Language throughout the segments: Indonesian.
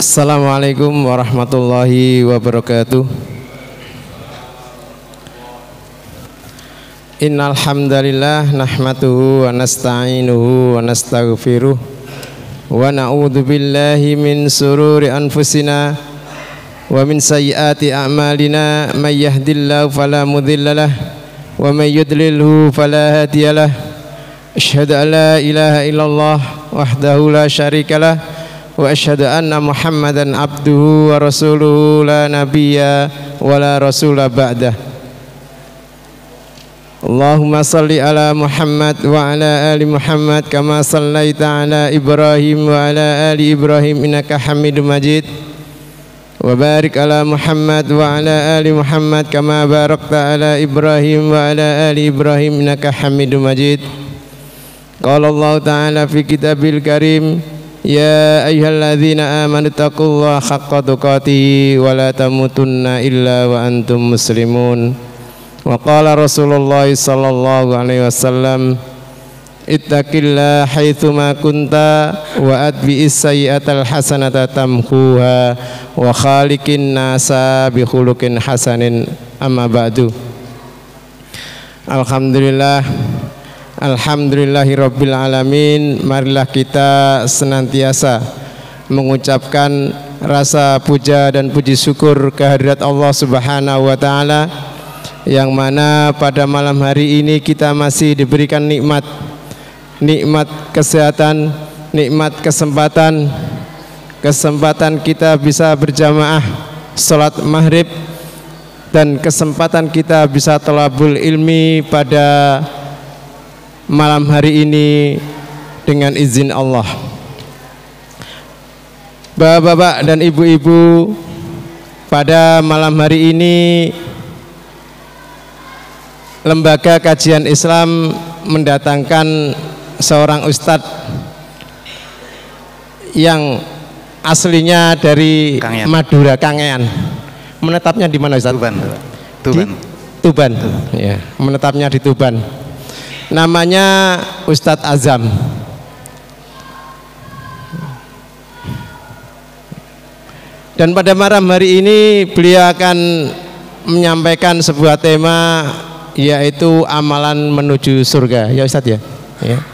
Assalamualaikum warahmatullahi wabarakatuh. Innal hamdalillah nahmaduhu wa nasta'inuhu wa nastaghfiruh wa na'udzu billahi min sururi anfusina wa min sayyiati a'malina may yahdihillahu fala mudhillalah wa may yudlilhu fala hadiyalah. Asyhadu an la ilaha illallah wahdahu la syarikalah wa asyhadu anna Muhammadan abduhu wa rasuluhu la nabiyya wa la rasula ba'dah. Allahumma salli ala Muhammad wa ala ali Muhammad kama sallaita ala Ibrahim wa ala ali Ibrahim innaka Hamidum Majid. Wa barik ala Muhammad wa ala ali Muhammad kama barakta ala Ibrahim wa ala ali Ibrahim innaka Hamidum Majid. Qala Allah ta'ala fi kitabil karim, ya ayyuhalladzina amanu taqullaha haqqa tuqatih wa la tamutunna illa wa antum muslimun. Wa qala Rasulullah sallallahu alaihi wasallam, ittaqillaha haitsu ma kunta wa atbi'is sayyi'atal hasanata tamhuha wa khaliqin nasa bi khuluqin hasanin. Amma ba'du. Alhamdulillahi rabbil alamin. Marilah kita senantiasa mengucapkan rasa puja dan puji syukur kehadirat Allah Subhanahu wa taala, yang mana pada malam hari ini kita masih diberikan nikmat kesehatan, nikmat kesempatan kita bisa berjamaah salat maghrib, dan kesempatan kita bisa thalabul ilmi pada malam hari ini dengan izin Allah. Bapak-bapak dan ibu-ibu, pada malam hari ini Lembaga Kajian Islam mendatangkan seorang ustadz yang aslinya dari Kangean. Madura, Kangean. Menetapnya di mana, Ustadz? Tuban. Di Tuban. Ya, menetapnya di Tuban. Namanya Ustadz Azam. Dan pada malam hari ini beliau akan menyampaikan sebuah tema, yaitu amalan menuju surga. Ya Ustadz ya. Ya.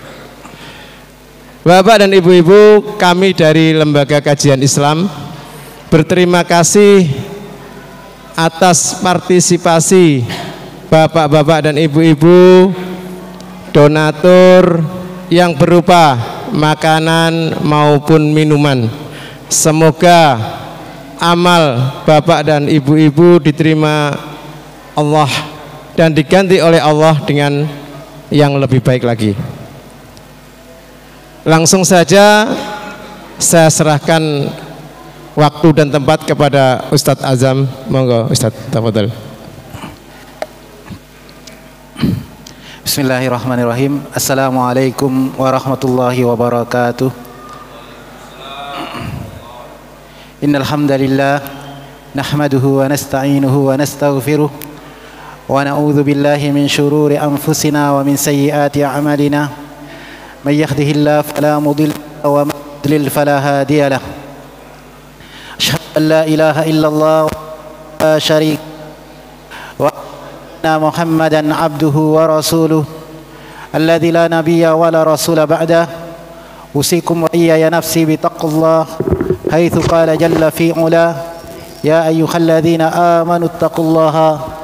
Bapak dan ibu-ibu, kami dari Lembaga Kajian Islam berterima kasih atas partisipasi bapak-bapak dan ibu-ibu donatur yang berupa makanan maupun minuman. Semoga amal bapak dan ibu-ibu diterima Allah dan diganti oleh Allah dengan yang lebih baik lagi. Langsung saja saya serahkan waktu dan tempat kepada Ustadz Azam. Monggo Ustadz, tafadhol. Bismillahirrahmanirrahim. Assalamualaikum warahmatullahi wabarakatuh. Innal hamdalillah nahmaduhu wa nasta'inuhu wa nastaghfiruh wa na'udzu billahi min shururi anfusina wa min sayyiati a'malina. May yahdihillahu fala mudilla wa may yudlil fala hadiyalah. Asyhadu an la ilaha illallah wa la syarika wa anna Muhammadan abduhu wa rasuluh alladzi la nabiyya wa la rasula ba'dah. Usikum wa iyaya nafsi bitaqullah haitsu qala jalla fi ula, ya ayyuhalladzina amanu taqullaha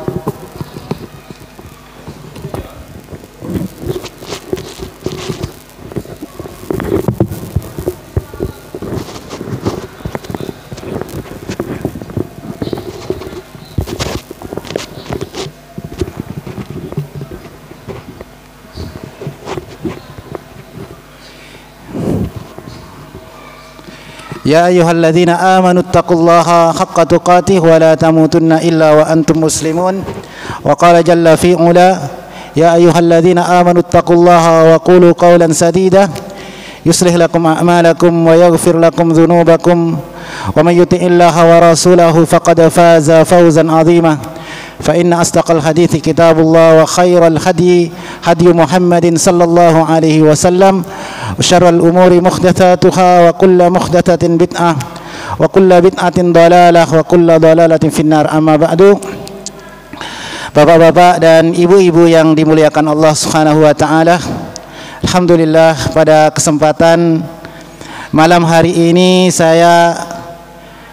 يا أيها الذين آمنوا اتقوا الله حق تقاته ولا تموتن إلا وأنتم مسلمون. وقال جل في علا، يا أيها الذين آمنوا اتقوا الله وقولوا قولا سديدا يصلح لكم أعمالكم ويغفر لكم ذنوبكم ومن يطع الله ورسوله فقد فاز فوزا عظيما. فإن أصدق الحديث كتاب الله وخير الهدي هدي محمد صلى الله عليه وسلم وشر الأمور محدثاتها وكل محدثة بدعة wa kullu bid'atin dhalalah wa kullu dhalalatin finnar. Amma ba'du. Bapak-bapak dan ibu-ibu yang dimuliakan Allah Subhanahu wa taala, alhamdulillah pada kesempatan malam hari ini saya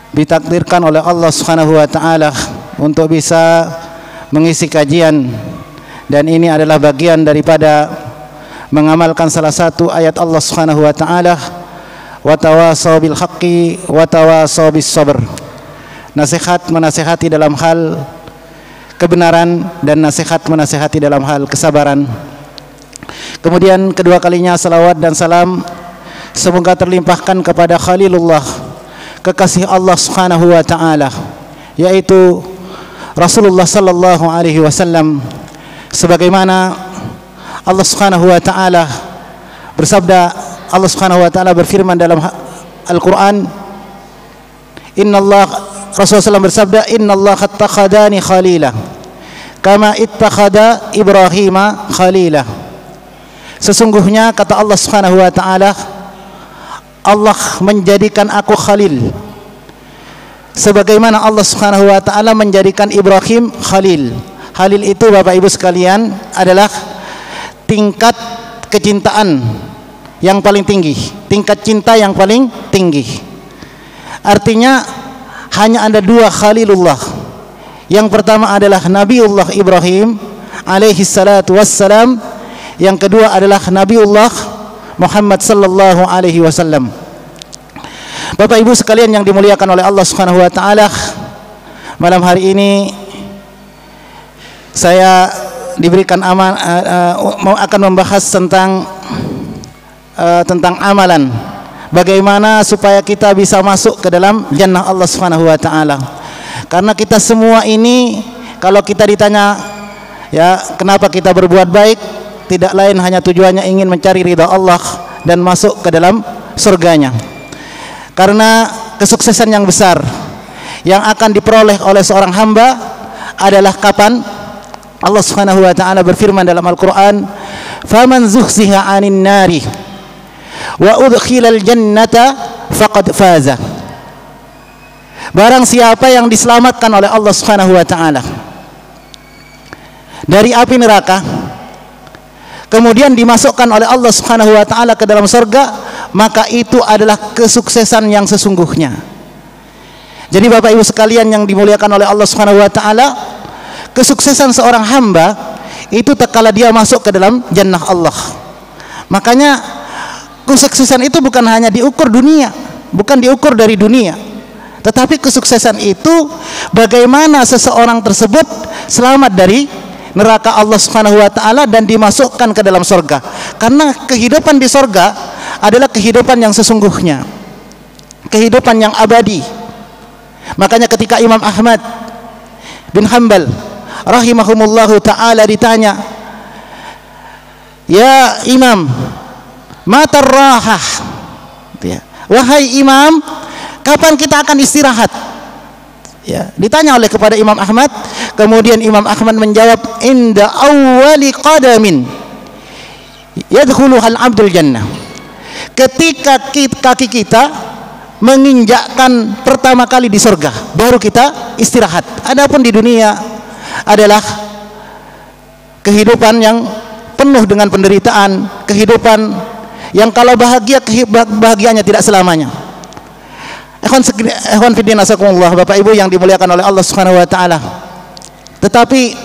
ditakdirkan oleh Allah Subhanahu wa taala untuk bisa mengisi kajian, dan ini adalah bagian daripada mengamalkan salah satu ayat Allah Subhanahu wa taala, wa tawasaw bil haqqi wa tawasaw bis sabr. Nasihat menasihati dalam hal kebenaran dan nasihat menasihati dalam hal kesabaran. Kemudian kedua kalinya salawat dan salam semoga terlimpahkan kepada Khalilullah, kekasih Allah Subhanahu wa taala, yaitu Rasulullah sallallahu alaihi wasallam, sebagaimana Allah Subhanahu wa taala bersabda, Allah Subhanahu wa taala berfirman dalam Al-Qur'an, Rasulullah SAW bersabda, innallaha attakhadani khalila kama ittakhadha Ibrahima khalila. Sesungguhnya kata Allah Subhanahu wa taala, Allah menjadikan aku khalil sebagaimana Allah Subhanahu wa taala menjadikan Ibrahim khalil. Khalil itu Bapak Ibu sekalian adalah tingkat kecintaan yang paling tinggi, tingkat cinta yang paling tinggi. Artinya hanya ada dua Khalilullah. Yang pertama adalah Nabiullah Ibrahim alaihi salatu wassalam, yang kedua adalah Nabiullah Muhammad sallallahu alaihi wasallam. Bapak Ibu sekalian yang dimuliakan oleh Allah Subhanahu wa taala, malam hari ini saya diberikan akan membahas tentang amalan, bagaimana supaya kita bisa masuk ke dalam jannah Allah Subhanahu wa taala. Karena kita semua ini kalau kita ditanya ya kenapa kita berbuat baik, tidak lain hanya tujuannya ingin mencari ridha Allah dan masuk ke dalam surganya. Karena kesuksesan yang besar yang akan diperoleh oleh seorang hamba adalah kapan Allah Subhanahu wa taala berfirman dalam Al-Qur'an, "Faman zuhziha 'anil nari wa udkhilal jannata faqad faza." Barang siapa yang diselamatkan oleh Allah Subhanahu wa taala dari api neraka, kemudian dimasukkan oleh Allah Subhanahu wa taala ke dalam surga, maka itu adalah kesuksesan yang sesungguhnya. Jadi Bapak Ibu sekalian yang dimuliakan oleh Allah Subhanahu wa taala, kesuksesan seorang hamba itu tatkala dia masuk ke dalam jannah Allah. Makanya kesuksesan itu bukan hanya diukur dunia, bukan diukur dari dunia, tetapi kesuksesan itu bagaimana seseorang tersebut selamat dari neraka Allah Subhanahu wa taala dan dimasukkan ke dalam surga. Karena kehidupan di surga adalah kehidupan yang sesungguhnya, kehidupan yang abadi. Makanya ketika Imam Ahmad bin Hanbal rahimahumullahu taala ditanya, "Ya Imam, matar rahah?" Ya, wahai Imam, kapan kita akan istirahat? Ya, ditanya oleh kepada Imam Ahmad, kemudian Imam Ahmad menjawab, inda awwali qadamin yadkhuluhal abdul jannah. Ketika kaki kita menginjakkan pertama kali di surga, baru kita istirahat. Adapun di dunia adalah kehidupan yang penuh dengan penderitaan, kehidupan yang kalau bahagianya tidak selamanya. Ikhwan fiddin asakumullah, Bapak Ibu yang dimuliakan oleh Allah Subhanahu wa taala. Tetapi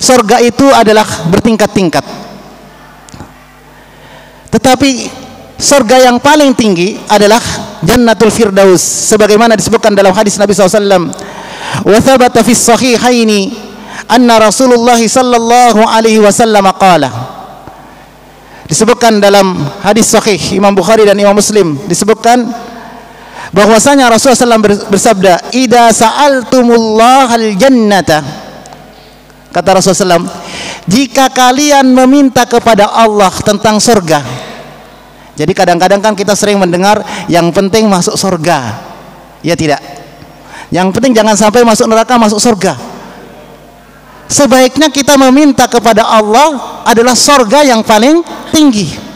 surga itu adalah bertingkat-tingkat. Tetapi surga yang paling tinggi adalah Jannatul Firdaus, sebagaimana disebutkan dalam hadis Nabi SAW. Wa thabata fis sahihaini anna Rasulullah sallallahu alaihi wasallam qala. Disebutkan dalam hadis sahih Imam Bukhari dan Imam Muslim, disebutkan bahwasanya Rasulullah SAW bersabda, "Idza sa'altumullahal jannata," kata Rasulullah SAW, jika kalian meminta kepada Allah tentang surga. Jadi kadang-kadang kan kita sering mendengar yang penting masuk surga, ya tidak? Yang penting jangan sampai masuk neraka, masuk surga. Sebaiknya kita meminta kepada Allah adalah surga yang paling tinggi.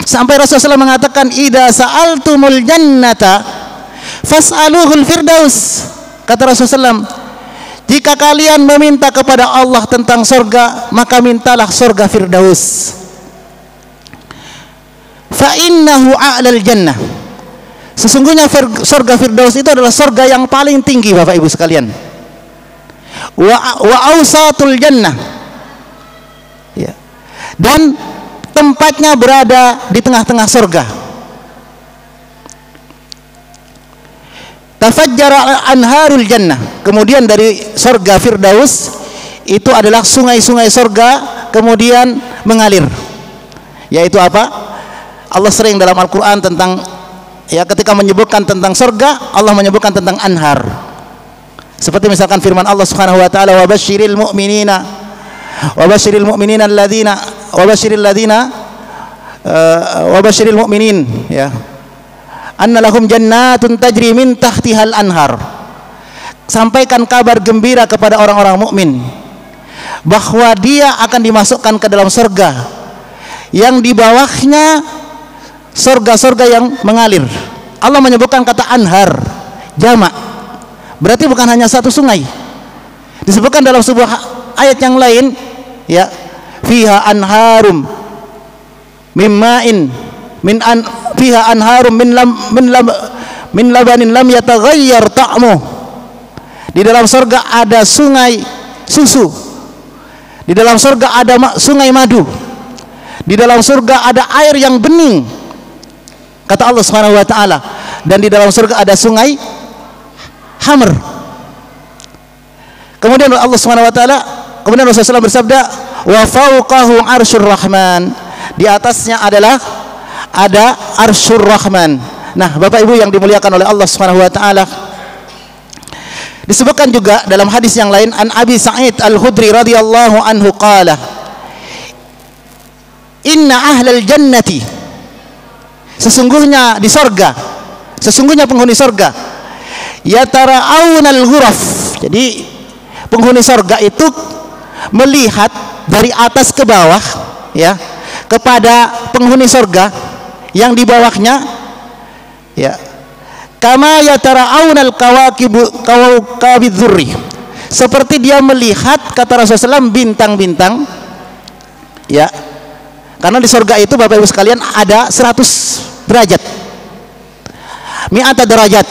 Sampai Rasulullah SAW mengatakan, idza sa'altumul jannata, fas'aluhul firdaus. Kata Rasulullah SAW, jika kalian meminta kepada Allah tentang surga, maka mintalah surga Firdaus. Fa innahu a'lal jannah. Sesungguhnya surga Firdaus itu adalah surga yang paling tinggi, Bapak Ibu sekalian. Wa awsatul jannah. Ya. Dan tempatnya berada di tengah-tengah surga. Tafajjara anharul jannah. Kemudian dari surga Firdaus itu adalah sungai-sungai surga kemudian mengalir. Yaitu apa? Allah sering dalam Al-Qur'an tentang, ya, ketika menyebutkan tentang surga, Allah menyebutkan tentang anhar. Seperti misalkan firman Allah Subhanahu wa taala, wa basyiril mu'minina alladzina wa basyiril mu'minin, ya, anna lahum jannatun tajri min tahtihal anhar. Sampaikan kabar gembira kepada orang-orang mukmin bahwa dia akan dimasukkan ke dalam surga yang di bawahnya surga-surga yang mengalir. Allah menyebutkan kata anhar jamak, berarti bukan hanya satu sungai. Disebutkan dalam sebuah ayat yang lain, ya, fiha anharum mimma'in fiha anharum min labanin lam yataghayyar ta'muh. Di dalam surga ada sungai susu. Di dalam surga ada sungai madu. Di dalam surga ada air yang bening, kata Allah Subhanahu wa taala, dan di dalam surga ada sungai hamr. Kemudian Allah Subhanahu wa taala, kemudian Rasulullah SAW bersabda, wa fawqahu arsyur rahman. Di atasnya adalah ada arsyur rahman. Nah, Bapak Ibu yang dimuliakan oleh Allah Subhanahu wa taala, disebutkan juga dalam hadis yang lain, an Abi Sa'id Al-Khudri radhiyallahu anhu qala, inna ahlal jannati, sesungguhnya di surga, sesungguhnya penghuni surga, yatara'aunal ghuraf. Jadi penghuni surga itu melihat dari atas ke bawah, ya, kepada penghuni surga yang di bawahnya, ya, kama yatara'aunal kawakibidz-dzurri, seperti dia melihat, kata Rasulullah SAW, bintang-bintang, ya. Karena di surga itu, Bapak Ibu sekalian, ada 100 derajat, mi'ata derajat,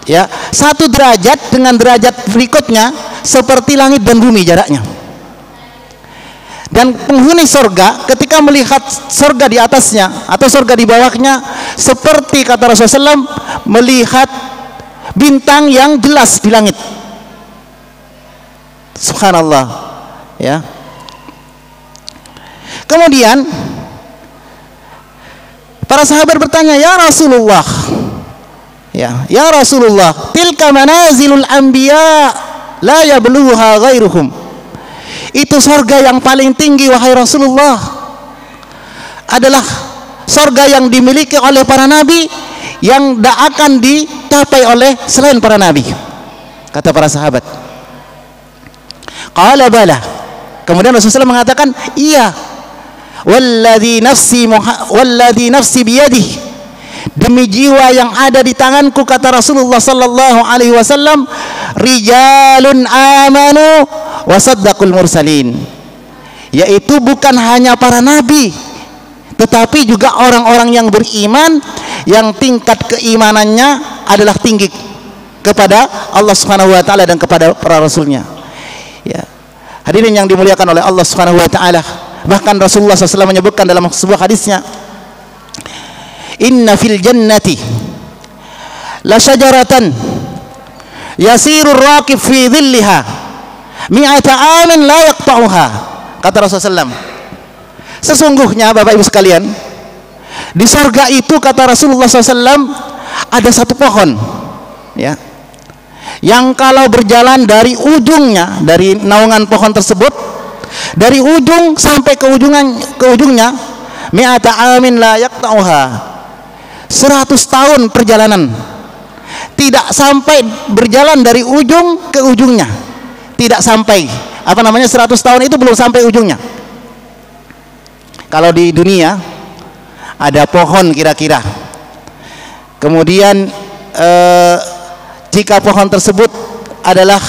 ya, 1 derajat dengan derajat berikutnya seperti langit dan bumi jaraknya. Dan penghuni surga ketika melihat surga di atasnya atau surga di bawahnya, seperti kata Rasulullah SAW, melihat bintang yang jelas di langit. Subhanallah, ya. Kemudian para sahabat bertanya, ya Rasulullah, ya Rasulullah, tilka manazilul anbiya la yablughuha ghairuhum. Itu surga yang paling tinggi, wahai Rasulullah, adalah surga yang dimiliki oleh para nabi, yang tidak akan dicapai oleh selain para nabi, kata para sahabat. Qala bala. Kemudian Rasulullah mengatakan, iya, walladzi nafsi biyadihi, demi jiwa yang ada di tanganku, kata Rasulullah sallallahu alaihi wasallam, rijalun amanu wa saddaqul mursalin, yaitu bukan hanya para nabi, tetapi juga orang-orang yang beriman, yang tingkat keimanannya adalah tinggi kepada Allah Subhanahu wa taala dan kepada para rasulnya, ya. Hadirin yang dimuliakan oleh Allah Subhanahu wa taala, bahkan Rasulullah SAW menyebutkan dalam sebuah hadisnya, inna fil jannati la syajaratan yasirur raqib fi dhilliha mi'ata amin la yaqta'uha, kata Rasulullah SAW. Sesungguhnya, Bapak Ibu sekalian, di surga itu, kata Rasulullah SAW, ada satu pohon, ya, yang kalau berjalan dari ujungnya, dari naungan pohon tersebut, dari ujung sampai ke ujungnya, mi'ata amin la yaqta'uha, 100 tahun perjalanan, tidak sampai berjalan dari ujung ke ujungnya, tidak sampai, 100 tahun itu belum sampai ujungnya. Kalau di dunia ada pohon kira-kira, kemudian jika pohon tersebut adalah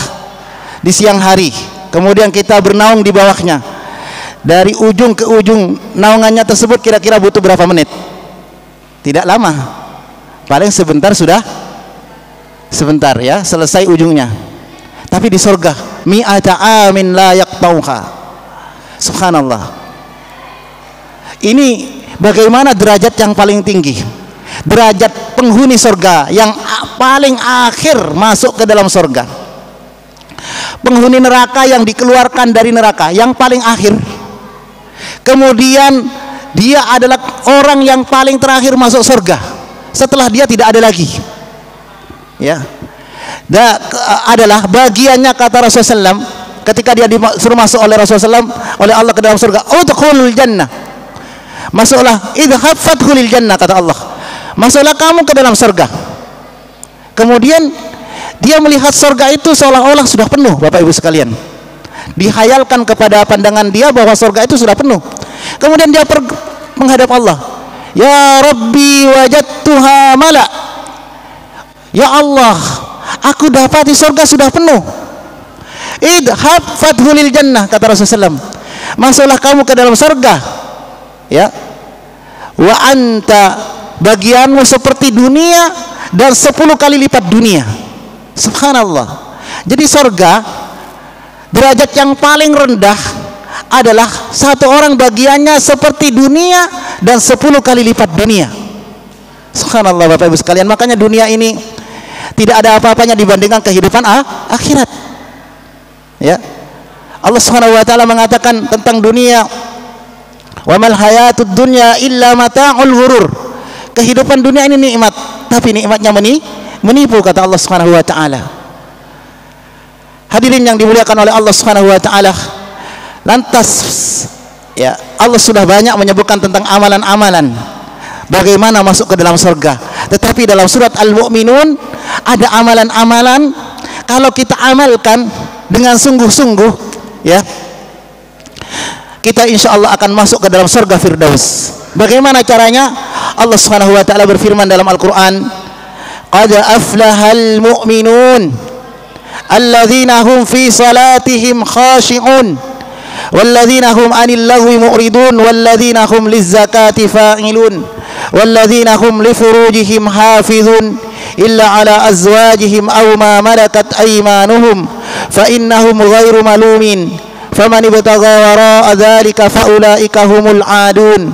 di siang hari, kemudian kita bernaung di bawahnya, dari ujung ke ujung naungannya tersebut kira-kira butuh berapa menit? Tidak lama, paling sebentar sudah, sebentar ya, selesai ujungnya. Tapi di surga mi'ata amin la yaqtauha. Subhanallah. Ini bagaimana derajat yang paling tinggi, derajat penghuni surga yang paling akhir masuk ke dalam surga. Penghuni neraka yang dikeluarkan dari neraka yang paling akhir, kemudian dia adalah orang yang paling terakhir masuk surga, setelah dia tidak ada lagi ya. Adalah bagiannya, kata Rasulullah SAW ketika dia disuruh masuk oleh Rasulullah SAW, oleh Allah ke dalam surga, udkhulul jannah, masuklah, idhab fadkhulil jannah, kata Allah, masuklah kamu ke dalam surga. Kemudian dia melihat surga itu seolah-olah sudah penuh, Bapak Ibu sekalian. Dihayalkan kepada pandangan dia bahwa surga itu sudah penuh. Kemudian dia menghadap Allah, ya Rabbi wajadtuha mala, ya Allah, aku dapati surga sudah penuh. Idhab fadkhulil jannah, kata Rasulullah SAW, masuklah kamu ke dalam surga ya. Wa anta, bagianmu seperti dunia dan 10 kali lipat dunia. Subhanallah. Jadi surga, derajat yang paling rendah adalah satu orang bagiannya seperti dunia dan 10 kali lipat dunia. Subhanallah Bapak Ibu sekalian. Makanya dunia ini tidak ada apa-apanya dibandingkan kehidupan akhirat ya. Allah Subhanahu wa taala mengatakan tentang dunia, wa mal hayatud dunya illa mata'ul ghurur. Kehidupan dunia ini nikmat, tapi nikmatnya menipu, kata Allah Subhanahu wa taala. Hadirin yang dimuliakan oleh Allah Subhanahu wa taala, lantas ya, Allah sudah banyak menyebutkan tentang amalan-amalan bagaimana masuk ke dalam surga. Tetapi dalam surat Al-Mu'minun ada amalan-amalan, kalau kita amalkan dengan sungguh-sungguh ya, kita insya Allah akan masuk ke dalam surga Firdaus. Bagaimana caranya? Allah Subhanahu wa taala berfirman dalam Al-Qur'an, qad aflahal mu'minun alladzina hum fi salatihim khashi'un walladzina hum 'anil lagwi mu'ridun walladzina hum lizzakati fa'ilun walladzina hum li furujihim hafizun illa 'ala azwajihim aw ma malakat aymanuhum fa innahum ghairu malumin faman ibtagha wara'a dzalika fa ulaika humul 'adun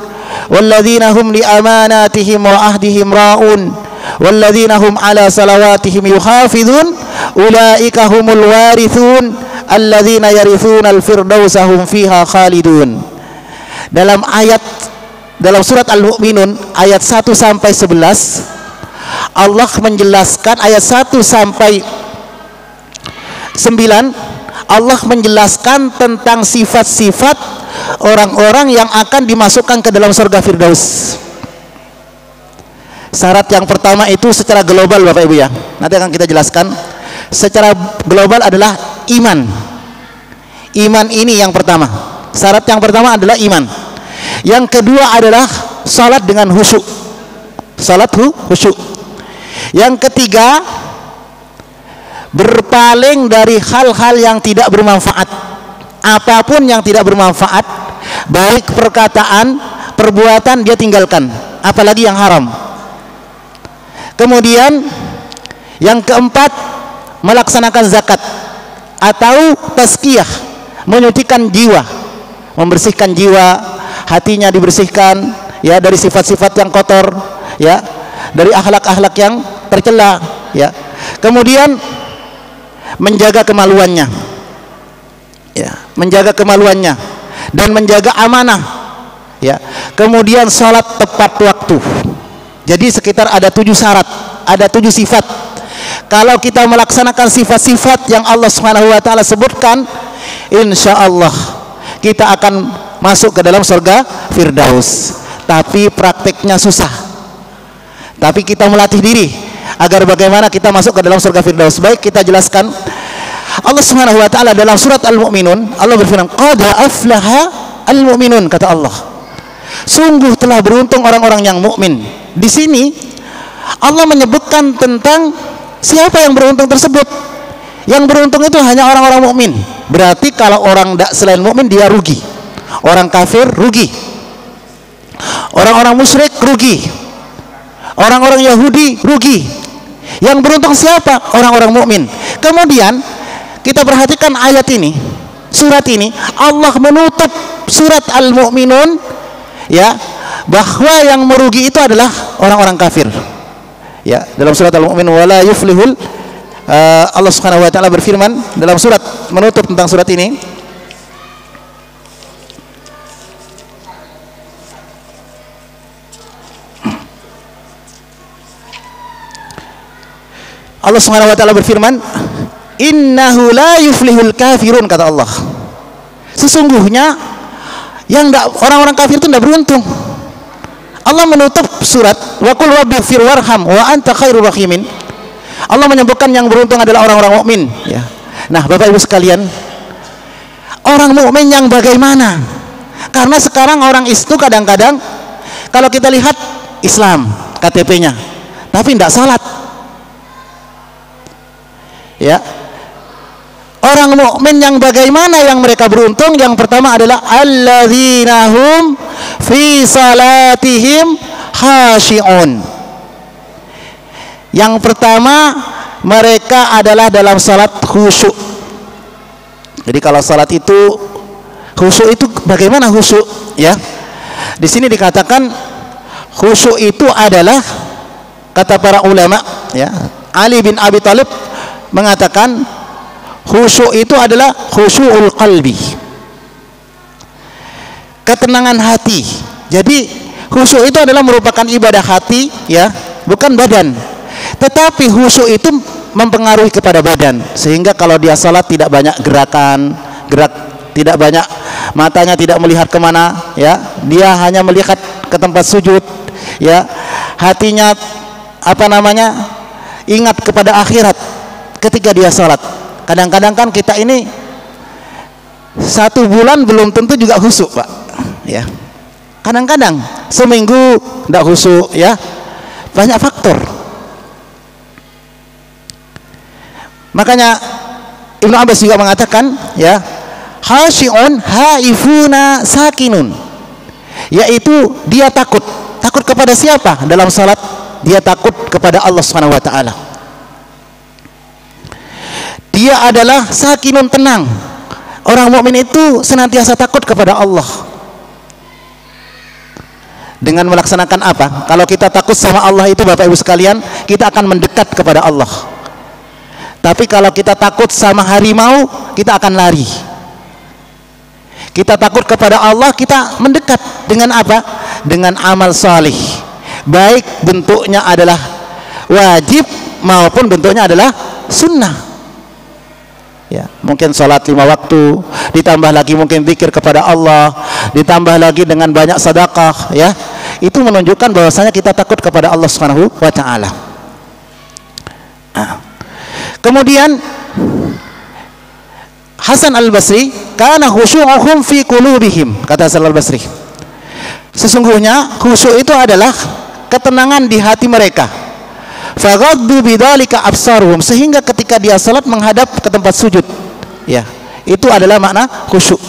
walladzina hum li amanatihim wa ahdihim ra'un walladzina hum 'ala salawatihim yuhafizun ulaika humul warithun alladzina yarithuna al-firdausa hum fiha khalidun. Dalam surat Al-Mu'minun ayat 1 sampai 11 Allah menjelaskan, ayat 1 sampai 9 Allah menjelaskan tentang sifat-sifat orang-orang yang akan dimasukkan ke dalam surga Firdaus. Syarat yang pertama itu secara global Bapak Ibu ya, nanti akan kita jelaskan. Secara global adalah iman. Iman ini yang pertama. Syarat yang pertama adalah iman. Yang kedua adalah salat dengan khusyuk. Salat khusyuk. Yang ketiga, berpaling dari hal-hal yang tidak bermanfaat. Apapun yang tidak bermanfaat, baik perkataan, perbuatan, dia tinggalkan, apalagi yang haram. Kemudian yang keempat, melaksanakan zakat atau tazkiyah, menyucikan jiwa, membersihkan jiwa, hatinya dibersihkan ya dari sifat-sifat yang kotor ya, dari akhlak-akhlak yang tercela ya. Kemudian menjaga kemaluannya ya, menjaga kemaluannya dan menjaga amanah ya. Kemudian sholat tepat waktu. Jadi sekitar ada 7 syarat, ada 7 sifat. Kalau kita melaksanakan sifat-sifat yang Allah Subhanahu wa taala sebutkan, insya Allah kita akan masuk ke dalam surga Firdaus. Tapi prakteknya susah. Tapi kita melatih diri agar bagaimana kita masuk ke dalam surga Firdaus. Baik, kita jelaskan. Allah Subhanahu wa taala dalam surat Al-Mu'minun, Allah berfirman, qad aflaha al-mu'minun, kata Allah. Sungguh telah beruntung orang-orang yang mukmin. Di sini Allah menyebutkan tentang siapa yang beruntung tersebut. Yang beruntung itu hanya orang-orang mukmin. Berarti kalau orang selain mukmin dia rugi. Orang kafir rugi. Orang-orang musyrik rugi. Orang-orang Yahudi rugi. Yang beruntung siapa? Orang-orang mukmin. Kemudian kita perhatikan ayat ini, surat ini, Allah menutup surat Al-Mu'minun ya, bahwa yang merugi itu adalah orang-orang kafir. Ya, dalam surat Al-Mu'min wala yuflihul Allah Subhanahu wa taala berfirman dalam surat menutup tentang surat ini, Allah Subhanahu wa taala berfirman, innahu la yuflihul kafirun, kata Allah. Sesungguhnya yang orang-orang kafir itu tidak beruntung. Allah menutup surat wa qul rabbighfir warham wa anta khairur rahimin. Allah menyebutkan yang beruntung adalah orang-orang mukmin ya. Nah, Bapak Ibu sekalian, orang mukmin yang bagaimana? Karena sekarang orang itu kadang-kadang kalau kita lihat Islam KTP-nya tapi tidak salat. Ya. Orang mukmin yang bagaimana yang mereka beruntung? Yang pertama adalah alladzina hum fi salatihim khashi'un. Yang pertama, mereka adalah dalam salat khusyuk. Jadi kalau salat itu khusyuk itu bagaimana khusyuk? Ya, di sini dikatakan khusyuk itu adalah, kata para ulama, ya, Ali bin Abi Thalib mengatakan khusyuk itu adalah khusyu'ul qalbi, ketenangan hati. Jadi khusyuk itu adalah merupakan ibadah hati, ya, bukan badan. Tetapi khusyuk itu mempengaruhi kepada badan, sehingga kalau dia salat tidak banyak gerak tidak banyak, matanya tidak melihat kemana, ya, dia hanya melihat ke tempat sujud, ya, hatinya ingat kepada akhirat ketika dia salat. Kadang-kadang kan kita ini 1 bulan belum tentu juga khusyuk, Pak, ya. Kadang-kadang seminggu tidak khusyuk, ya, banyak faktor. Makanya Ibnu Abbas juga mengatakan, ya, khashi'un haifuna sakinun, yaitu dia takut kepada siapa dalam salat? Dia takut kepada Allah Subhanahu wa taala. Dia adalah sakinun, tenang. Orang mukmin itu senantiasa takut kepada Allah. Dengan melaksanakan apa? Kalau kita takut sama Allah itu, Bapak Ibu sekalian, kita akan mendekat kepada Allah. Tapi kalau kita takut sama harimau, kita akan lari. Kita takut kepada Allah, kita mendekat dengan apa? Dengan amal salih. Baik bentuknya adalah wajib maupun bentuknya adalah sunnah. Ya, mungkin sholat 5 waktu, ditambah lagi mungkin zikir kepada Allah, ditambah lagi dengan banyak sedekah, ya. Itu menunjukkan bahwasanya kita takut kepada Allah Subhanahu wa taala. Kemudian Hasan Al-Basri, kana khusyu'uhum fi qulubihim, kata Hasan Al-Basri, sesungguhnya khusyuk itu adalah ketenangan di hati mereka. Faghaddu bidzalika absaruhum, sehingga ketika dia salat menghadap ke tempat sujud, ya, itu adalah makna khusyuk.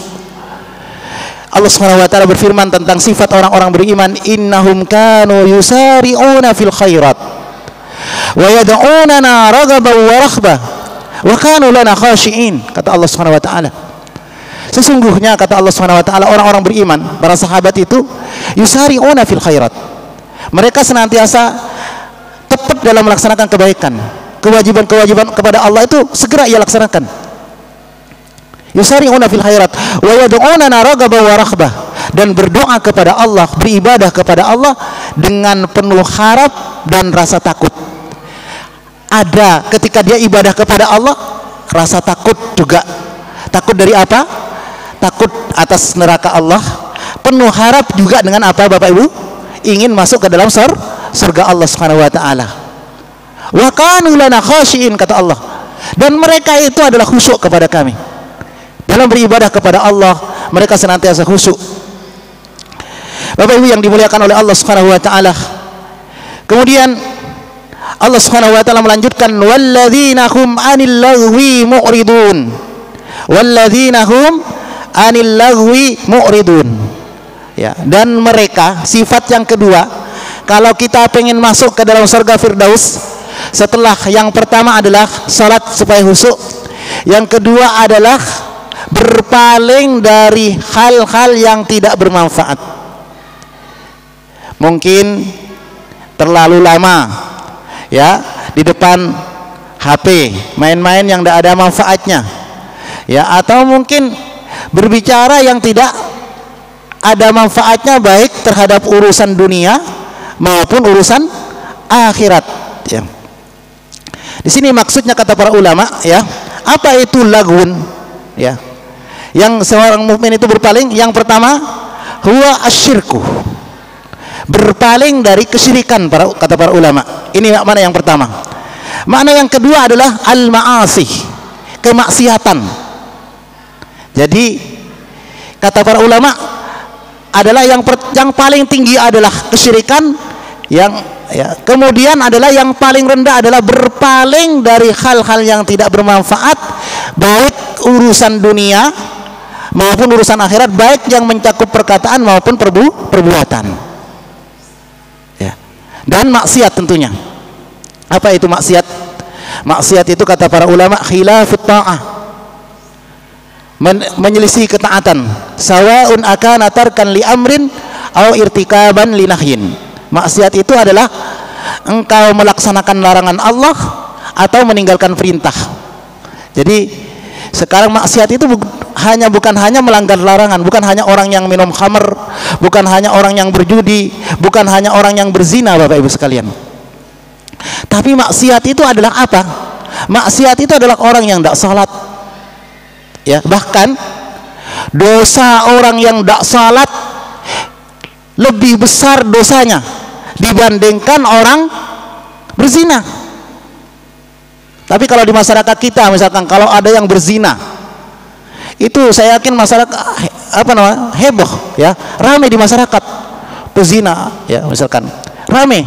Allah Subhanahu wa taala berfirman tentang sifat orang-orang beriman, innahum kanu yusari'una fil khairat wa yad'unana raghaban wa rahbah wa kanu lana khashi'in, kata Allah Subhanahu wa taala. Sesungguhnya, kata Allah Subhanahu wa taala, orang-orang beriman, para sahabat itu yusari'una fil khairat, mereka senantiasa tepat dalam melaksanakan kebaikan, kewajiban-kewajiban kepada Allah itu segera ia laksanakan. Yusari'una fil khairat wa yad'unana raghaban wa rahbah, dan berdoa kepada Allah, beribadah kepada Allah dengan penuh harap dan rasa takut. Ada ketika dia ibadah kepada Allah, rasa takut juga. Takut dari apa? Takut atas neraka Allah. Penuh harap juga dengan apa, Bapak Ibu? Ingin masuk ke dalam surga Allah Subhanahu wa taala. Wa kanu lana khashi'in, kata Allah, dan mereka itu adalah khusyuk kepada kami. Dalam beribadah kepada Allah, mereka senantiasa khusyuk. Bapak Ibu yang dimuliakan oleh Allah Subhanahu wa taala. Kemudian Allah Subhanahu wa taala melanjutkan, walladzina hum 'anil lagwi mu'ridun. Walladzina hum 'anil lagwi mu'ridun. Ya, dan mereka, sifat yang kedua, kalau kita pengen masuk ke dalam surga Firdaus, setelah yang pertama adalah salat supaya khusyuk, yang kedua adalah berpaling dari hal-hal yang tidak bermanfaat. Mungkin terlalu lama ya di depan HP, main-main yang tidak ada manfaatnya, ya, atau mungkin berbicara yang tidak ada manfaatnya, baik terhadap urusan dunia maupun urusan akhirat. Ya. Di sini maksudnya kata para ulama, ya, apa itu lagwun? Ya, yang seorang mukmin itu berpaling, yang pertama huwa asyirku, berpaling dari kesyirikan, kata para ulama. Ini makna yang pertama. Makna yang kedua adalah al-ma'asi, kemaksiatan. Jadi kata para ulama adalah yang paling tinggi adalah kesyirikan, yang ya, kemudian adalah yang paling rendah adalah berpaling dari hal-hal yang tidak bermanfaat, baik urusan dunia maupun urusan akhirat, baik yang mencakup perkataan maupun perbuatan. Ya. Dan maksiat tentunya. Apa itu maksiat? Maksiat itu kata para ulama khilafut ta'ah, menyelisih ketaatan. Sawaun akana tarkan li amrin au irtikaban li nahyin. Maksiat itu adalah engkau melaksanakan larangan Allah atau meninggalkan perintah. Jadi sekarang maksiat itu bukan hanya melanggar larangan, bukan hanya orang yang minum khamr, bukan hanya orang yang berjudi, bukan hanya orang yang berzina, Bapak Ibu sekalian. Tapi maksiat itu adalah apa? Maksiat itu adalah orang yang tidak salat. Ya, bahkan dosa orang yang tidak salat lebih besar dosanya dibandingkan orang berzina. Tapi kalau di masyarakat kita, misalkan kalau ada yang berzina, itu saya yakin masyarakat heboh, ya, ramai di masyarakat pezina, ya, misalkan ramai.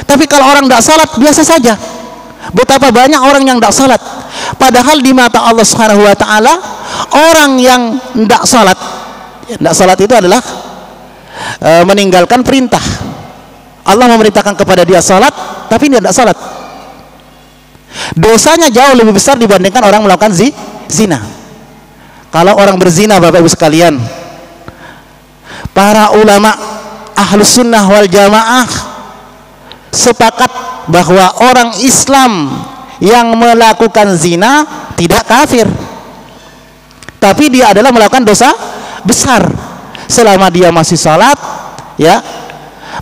Tapi kalau orang tidak salat biasa saja. Betapa banyak orang yang tidak salat, padahal di mata Allah Subhanahu wa taala orang yang tidak salat itu adalah meninggalkan perintah. Allah memerintahkan kepada dia salat, tapi dia tidak salat. Dosanya jauh lebih besar dibandingkan orang melakukan zina. Kalau orang berzina, Bapak Ibu sekalian, para ulama ahlus sunnah wal jamaah sepakat bahwa orang Islam yang melakukan zina tidak kafir, tapi dia adalah melakukan dosa besar. Selama dia masih salat, ya,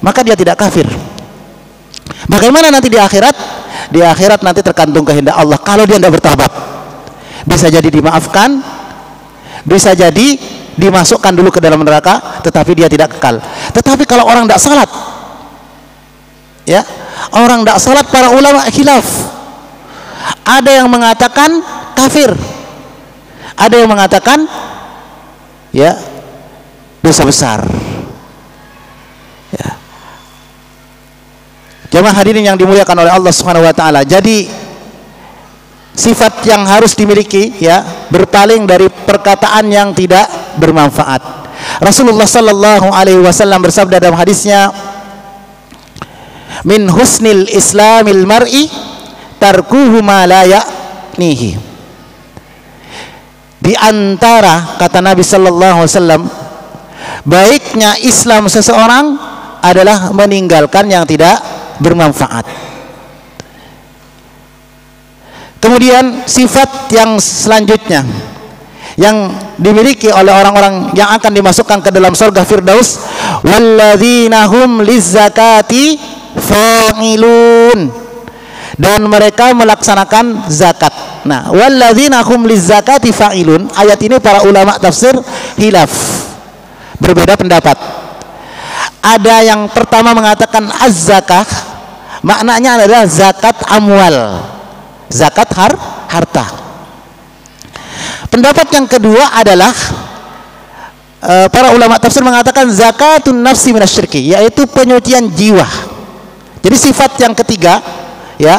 maka dia tidak kafir. Bagaimana nanti di akhirat? Di akhirat nanti tergantung kehendak Allah. Kalau dia tidak bertaubat, bisa jadi dimaafkan, bisa jadi dimasukkan dulu ke dalam neraka, tetapi dia tidak kekal. Tetapi kalau orang tidak salat, ya, orang tidak salat, para ulama khilaf. Ada yang mengatakan kafir, ada yang mengatakan ya dosa besar. Ya. Jamaah hadirin yang dimuliakan oleh Allah Subhanahu wa taala. Jadi sifat yang harus dimiliki, ya, berpaling dari perkataan yang tidak bermanfaat. Rasulullah sallallahu alaihi wasallam bersabda dalam hadisnya, min husnil islamil mar'i tarkuhu ma la ya'nihi. Di antara, kata Nabi sallallahu alaihi wasallam, baiknya Islam seseorang adalah meninggalkan yang tidak bermanfaat. Kemudian sifat yang selanjutnya yang dimiliki oleh orang-orang yang akan dimasukkan ke dalam surga Firdaus, walladzina hum lizzakati fa'ilun, dan mereka melaksanakan zakat. Nah, walladzina hum lizzakati fa'ilun, ayat ini para ulama tafsir hilaf, berbeda pendapat. Ada yang pertama mengatakan az-zakah, maknanya adalah zakat amwal, zakat harta. Pendapat yang kedua adalah para ulama tafsir mengatakan zakatun nafsi minasyirki, yaitu penyucian jiwa. Jadi sifat yang ketiga ya,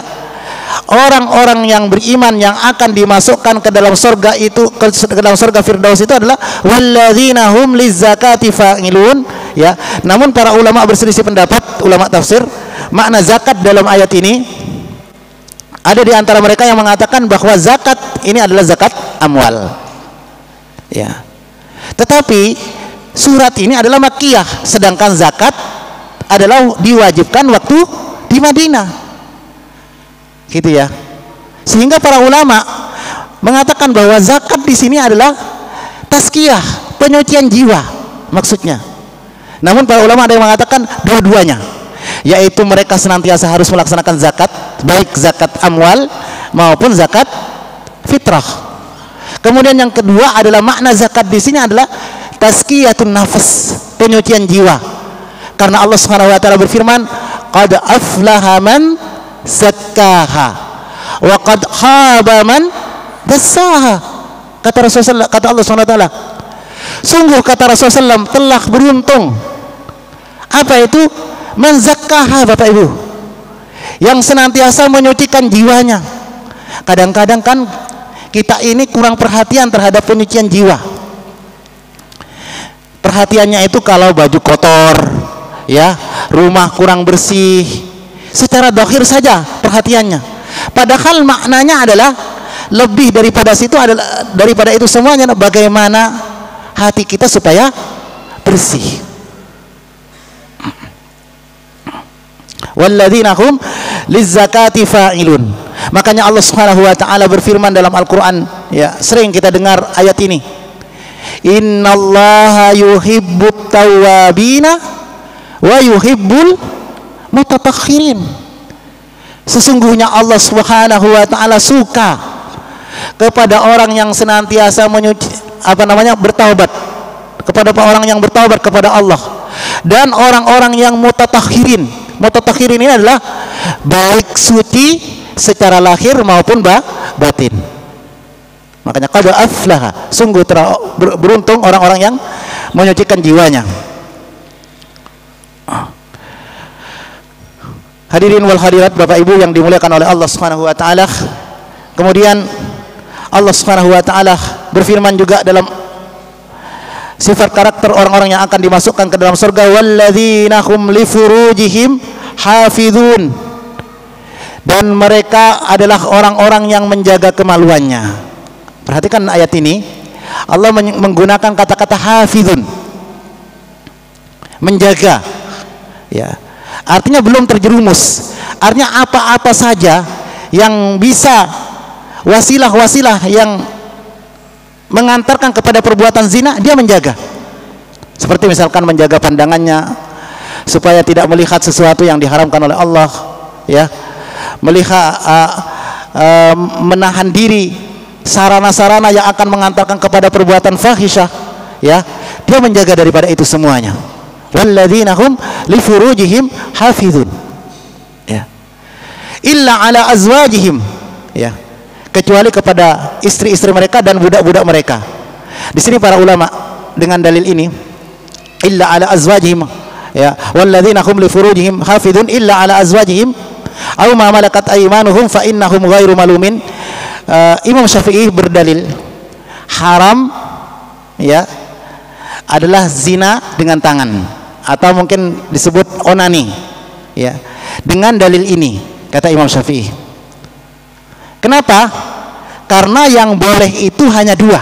orang-orang yang beriman yang akan dimasukkan ke dalam surga itu, ke dalam surga Firdaus itu adalah walladzina hum lizzakati fa'ilun, ya. Namun para ulama berselisih pendapat, ulama tafsir, makna zakat dalam ayat ini. Ada di antara mereka yang mengatakan bahwa zakat ini adalah zakat amwal, ya. Tetapi surat ini adalah makkiyah, sedangkan zakat adalah diwajibkan waktu di Madinah, gitu ya. Sehingga para ulama mengatakan bahwa zakat di sini adalah tazkiyah, penyucian jiwa maksudnya. Namun para ulama ada yang mengatakan dua-duanya, yaitu mereka senantiasa harus melaksanakan zakat, baik zakat amwal maupun zakat fitrah. Kemudian yang kedua adalah makna zakat di sini adalah tazkiyatun nafas, penyucian jiwa. Karena Allah Subhanahu wa taala berfirman, qad aflaha man zakkaha wa qad khaba man dassaha. Kata Rasulullah, kata Allah Subhanahu wa taala, sungguh kata Rasulullah telah beruntung. Apa itu? Man zakkaha, Bapak Ibu, yang senantiasa menyucikan jiwanya. Kadang-kadang kan kita ini kurang perhatian terhadap penyucian jiwa. Perhatiannya itu kalau baju kotor, ya, rumah kurang bersih, secara zahir saja perhatiannya. Padahal maknanya adalah lebih daripada situ, adalah daripada itu semuanya, bagaimana hati kita supaya bersih. Walladzina hum lizzakati fa'ilun. Makanya Allah Subhanahu wa taala berfirman dalam Al-Qur'an, ya, sering kita dengar ayat ini. Innallaha yuhibbut tawwabina wa yuhibbul mutatahhirin. Sesungguhnya Allah Subhanahu wa taala suka kepada orang yang senantiasa bertaubat, kepada orang yang bertaubat kepada Allah, dan orang-orang yang mutatahhirin. Mutatahhirin ini adalah baik suci secara lahir maupun batin. Makanya qad aflaha, sungguh beruntung orang-orang yang menyucikan jiwanya. Hadirin wal hadirat, Bapak Ibu yang dimuliakan oleh Allah Subhanahu wa taala. Kemudian Allah Subhanahu wa taala berfirman juga dalam sifat karakter orang-orang yang akan dimasukkan ke dalam surga, walladzina hum li furujihim hafizun, dan mereka adalah orang-orang yang menjaga kemaluannya. Perhatikan ayat ini, Allah menggunakan kata-kata hafizun, menjaga, ya. Artinya belum terjerumus. Artinya apa-apa saja yang bisa wasilah-wasilah yang mengantarkan kepada perbuatan zina, dia menjaga. Seperti misalkan menjaga pandangannya supaya tidak melihat sesuatu yang diharamkan oleh Allah, ya. Melihat menahan diri sarana-sarana yang akan mengantarkan kepada perbuatan fahisyah, ya. Dia menjaga daripada itu semuanya. Walladzina hum li furujihim hafizun, ya. Illa ala azwajihim, ya, kecuali kepada istri-istri mereka dan budak-budak mereka. Di sini para ulama dengan dalil ini, illa ala azwajihim, ya, walladzina hum li furujihim hafizun illa ala azwajihim aw ma malakat aymanuhum fa innahum ghairu malumin. Imam Syafi'i berdalil haram, ya, adalah zina dengan tangan, atau mungkin disebut onani, ya, dengan dalil ini, kata Imam Syafi'i. Kenapa? Karena yang boleh itu hanya dua.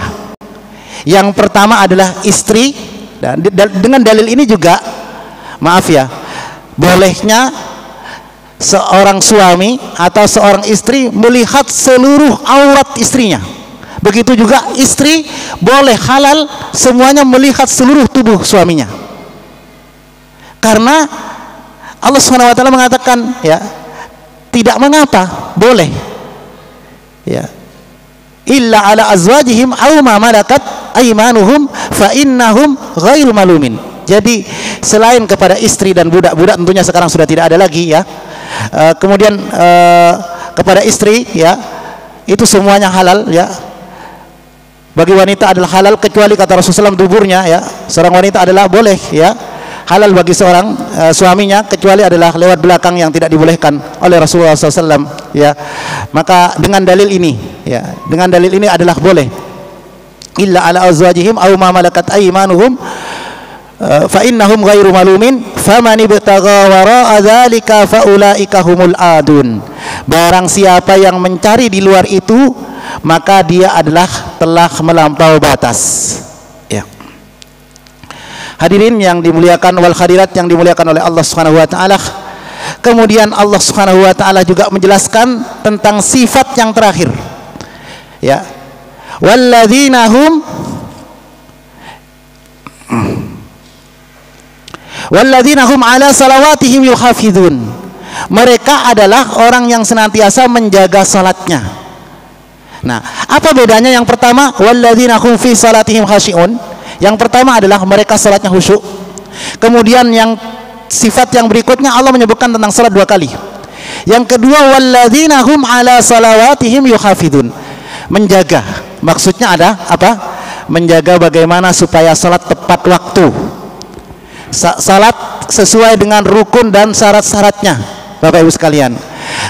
Yang pertama adalah istri, dan dengan dalil ini juga, maaf ya, bolehnya seorang suami atau seorang istri melihat seluruh aurat istrinya. Begitu juga istri boleh halal semuanya melihat seluruh tubuh suaminya. Karena Allah Subhanahu wa taala mengatakan, ya, tidak mengapa, boleh, ya, illa ala azwajihim aw ma malakat aymanuhum fa innahum ghairu malumin. Jadi selain kepada istri dan budak-budak, tentunya sekarang sudah tidak ada lagi, ya. Kemudian kepada istri, ya, itu semuanya halal, ya. Bagi wanita adalah halal kecuali kata Rasulullah duburnya, ya. Seorang wanita adalah boleh, ya, halal bagi seorang suaminya, kecuali adalah lewat belakang yang tidak dibolehkan oleh Rasulullah SAW. Ya, maka dengan dalil ini, ya, dengan dalil ini adalah boleh. Illa ala azwajihim aw ma malakat aymanuhum fa innahum ghairu malumin faman ibtagha wara'a dzalika fa ulaika humul adun. Barang siapa yang mencari di luar itu, maka dia adalah telah melampaui batas. Ya. Hadirin yang dimuliakan wal hadirat yang dimuliakan oleh Allah Subhanahu wa taala. Kemudian Allah Subhanahu wa taala juga menjelaskan tentang sifat yang terakhir. Ya. Walladzina hum ala salawatihim yuhafizun. Mereka adalah orang yang senantiasa menjaga salatnya. Nah, apa bedanya? Yang pertama, walladzina hum fi salatihim khashi'un. Yang pertama adalah mereka salatnya khusyuk. Kemudian yang sifat yang berikutnya Allah menyebutkan tentang salat 2 kali. Yang kedua, walladzina hum ala salawatihim yuhafizun. Menjaga. Maksudnya ada apa? Menjaga bagaimana supaya salat tepat waktu. Salat sesuai dengan rukun dan syarat-syaratnya. Bapak Ibu sekalian,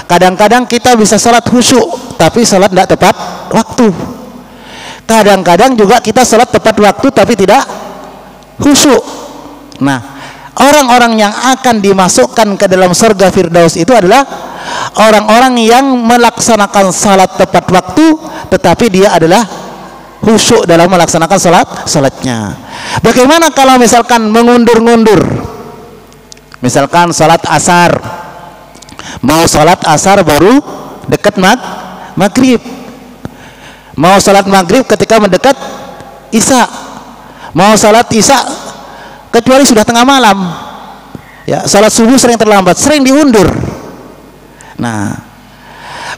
kadang-kadang kita bisa salat khusyuk tapi salat tidak tepat waktu. Kadang-kadang juga kita salat tepat waktu tapi tidak khusyuk. Nah, orang-orang yang akan dimasukkan ke dalam surga Firdaus itu adalah orang-orang yang melaksanakan salat tepat waktu tetapi dia adalah khusyuk dalam melaksanakan salatnya. Bagaimana kalau misalkan mengundur-ngundur? Misalkan salat asar, mau salat asar baru dekat maghrib, mau salat maghrib ketika mendekat isya, mau salat isya kecuali sudah tengah malam. Ya, salat subuh sering terlambat, sering diundur. Nah,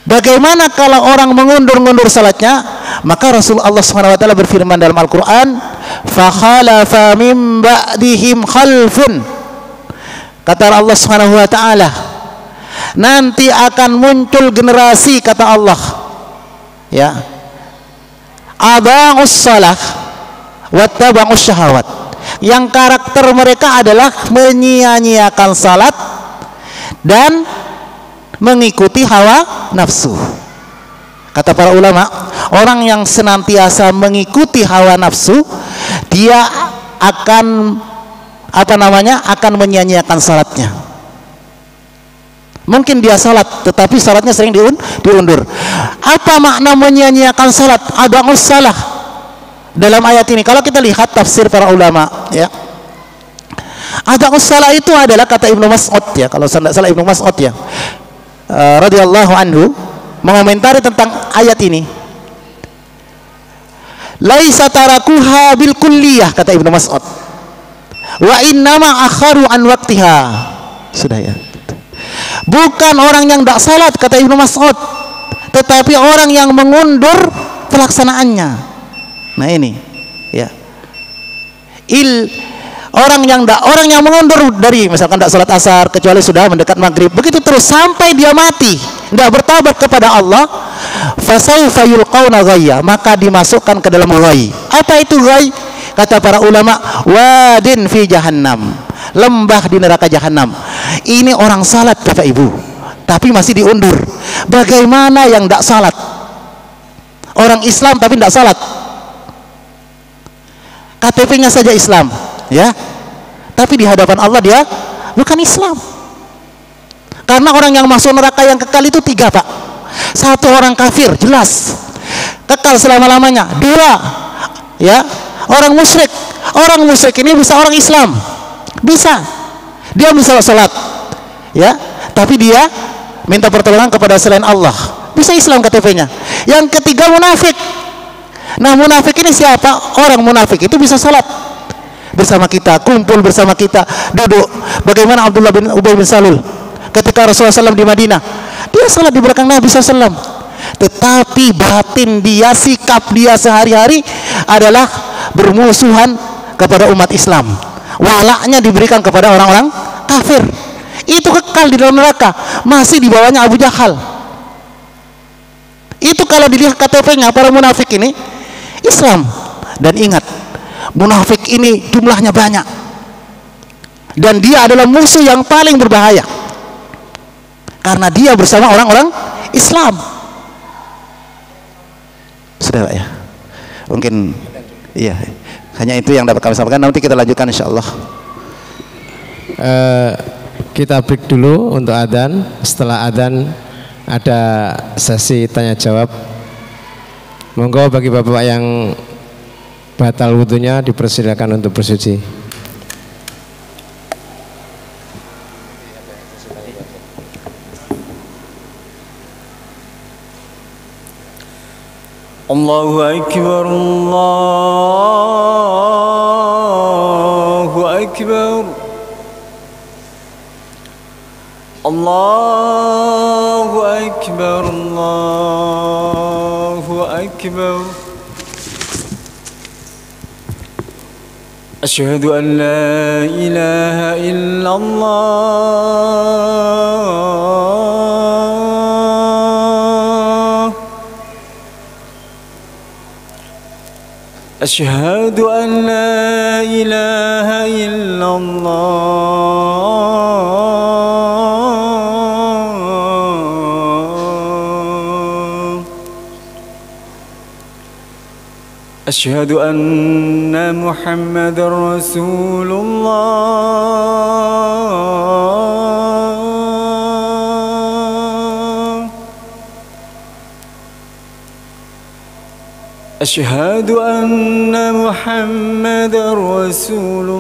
bagaimana kalau orang mengundur-ngundur salatnya? Maka Rasulullah SWT berfirman dalam Al-Quran, fa khalafa min ba'dihim khalfun. Kata Allah SWT, nanti akan muncul generasi, kata Allah, ya, aba'us salah wattaba'us syahawat, yang karakter mereka adalah menyia-nyiakan salat dan mengikuti hawa nafsu. Kata para ulama, orang yang senantiasa mengikuti hawa nafsu, dia akan akan menyia-nyiakan salatnya. Mungkin dia salat tetapi salatnya sering diundur. Apa makna menyia-nyiakan salat? Ada'us salah dalam ayat ini. Kalau kita lihat tafsir para ulama, ya, ada'us salah itu adalah kata Ibnu Mas'ud, ya, kalau tidak salah Ibnu Mas'ud, ya, radhiyallahu anhu, mengomentari tentang ayat ini. Laisa tarakuha bil kulliyah, kata Ibnu Mas'ud, wa innama akharu an waqtiha. Sudah, ya. Bukan orang yang tidak salat, kata Ibnu Mas'ud, tetapi orang yang mengundur pelaksanaannya. Nah ini, ya, orang yang mengundur dari misalkan tidak salat asar kecuali sudah mendekat maghrib, begitu terus sampai dia mati tidak bertaubat kepada Allah, fasaufa yulqauna ghayya, maka dimasukkan ke dalam ghayy. Apa itu ghayy? Kata para ulama, wadin fi jahannam, lembah di neraka jahanam. Ini orang salat, Bapak Ibu, tapi masih diundur. Bagaimana yang tidak salat? Orang Islam tapi tidak salat, KTP-nya saja Islam, ya, tapi di hadapan Allah dia bukan Islam. Karena orang yang masuk neraka yang kekal itu 3, Pak. 1, orang kafir, jelas kekal selama-lamanya. 2, ya, orang musyrik. Orang musyrik ini bisa orang Islam, bisa, dia bisa salat, ya, tapi dia minta pertolongan kepada selain Allah, bisa Islam KTP-nya. Yang ketiga, munafik. Nah, munafik ini siapa? Orang munafik itu bisa salat bersama kita, kumpul bersama kita, duduk. Bagaimana Abdullah bin Ubay bin Salul ketika Rasulullah SAW di Madinah, dia salat di belakang Nabi SAW, tetapi batin dia, sikap dia sehari-hari adalah bermusuhan kepada umat Islam. Walaknya diberikan kepada orang-orang kafir. Itu kekal di dalam neraka, masih di bawahnya Abu Jahal. Itu kalau dilihat KTP-nya para munafik ini Islam. Dan ingat, munafik ini jumlahnya banyak. dan dia adalah musuh yang paling berbahaya karena dia bersama orang-orang Islam. Sudah Pak ya, mungkin iya, hanya itu yang dapat kami sampaikan. Nanti kita lanjutkan insyaallah. Kita break dulu untuk adzan. Setelah adzan ada sesi tanya jawab. Monggo bagi bapak yang batal wudunya dipersilakan untuk bersuci. Allahu Akbar, Allahu Akbar, Allahu Akbar, Allahu Akbar. Asyhadu an la ilaha illallah. Asyhadu an la ilaha illallah. Asyhadu anna Muhammadar Rasulullah. Asyhadu anna Muhammadar Rasulullah.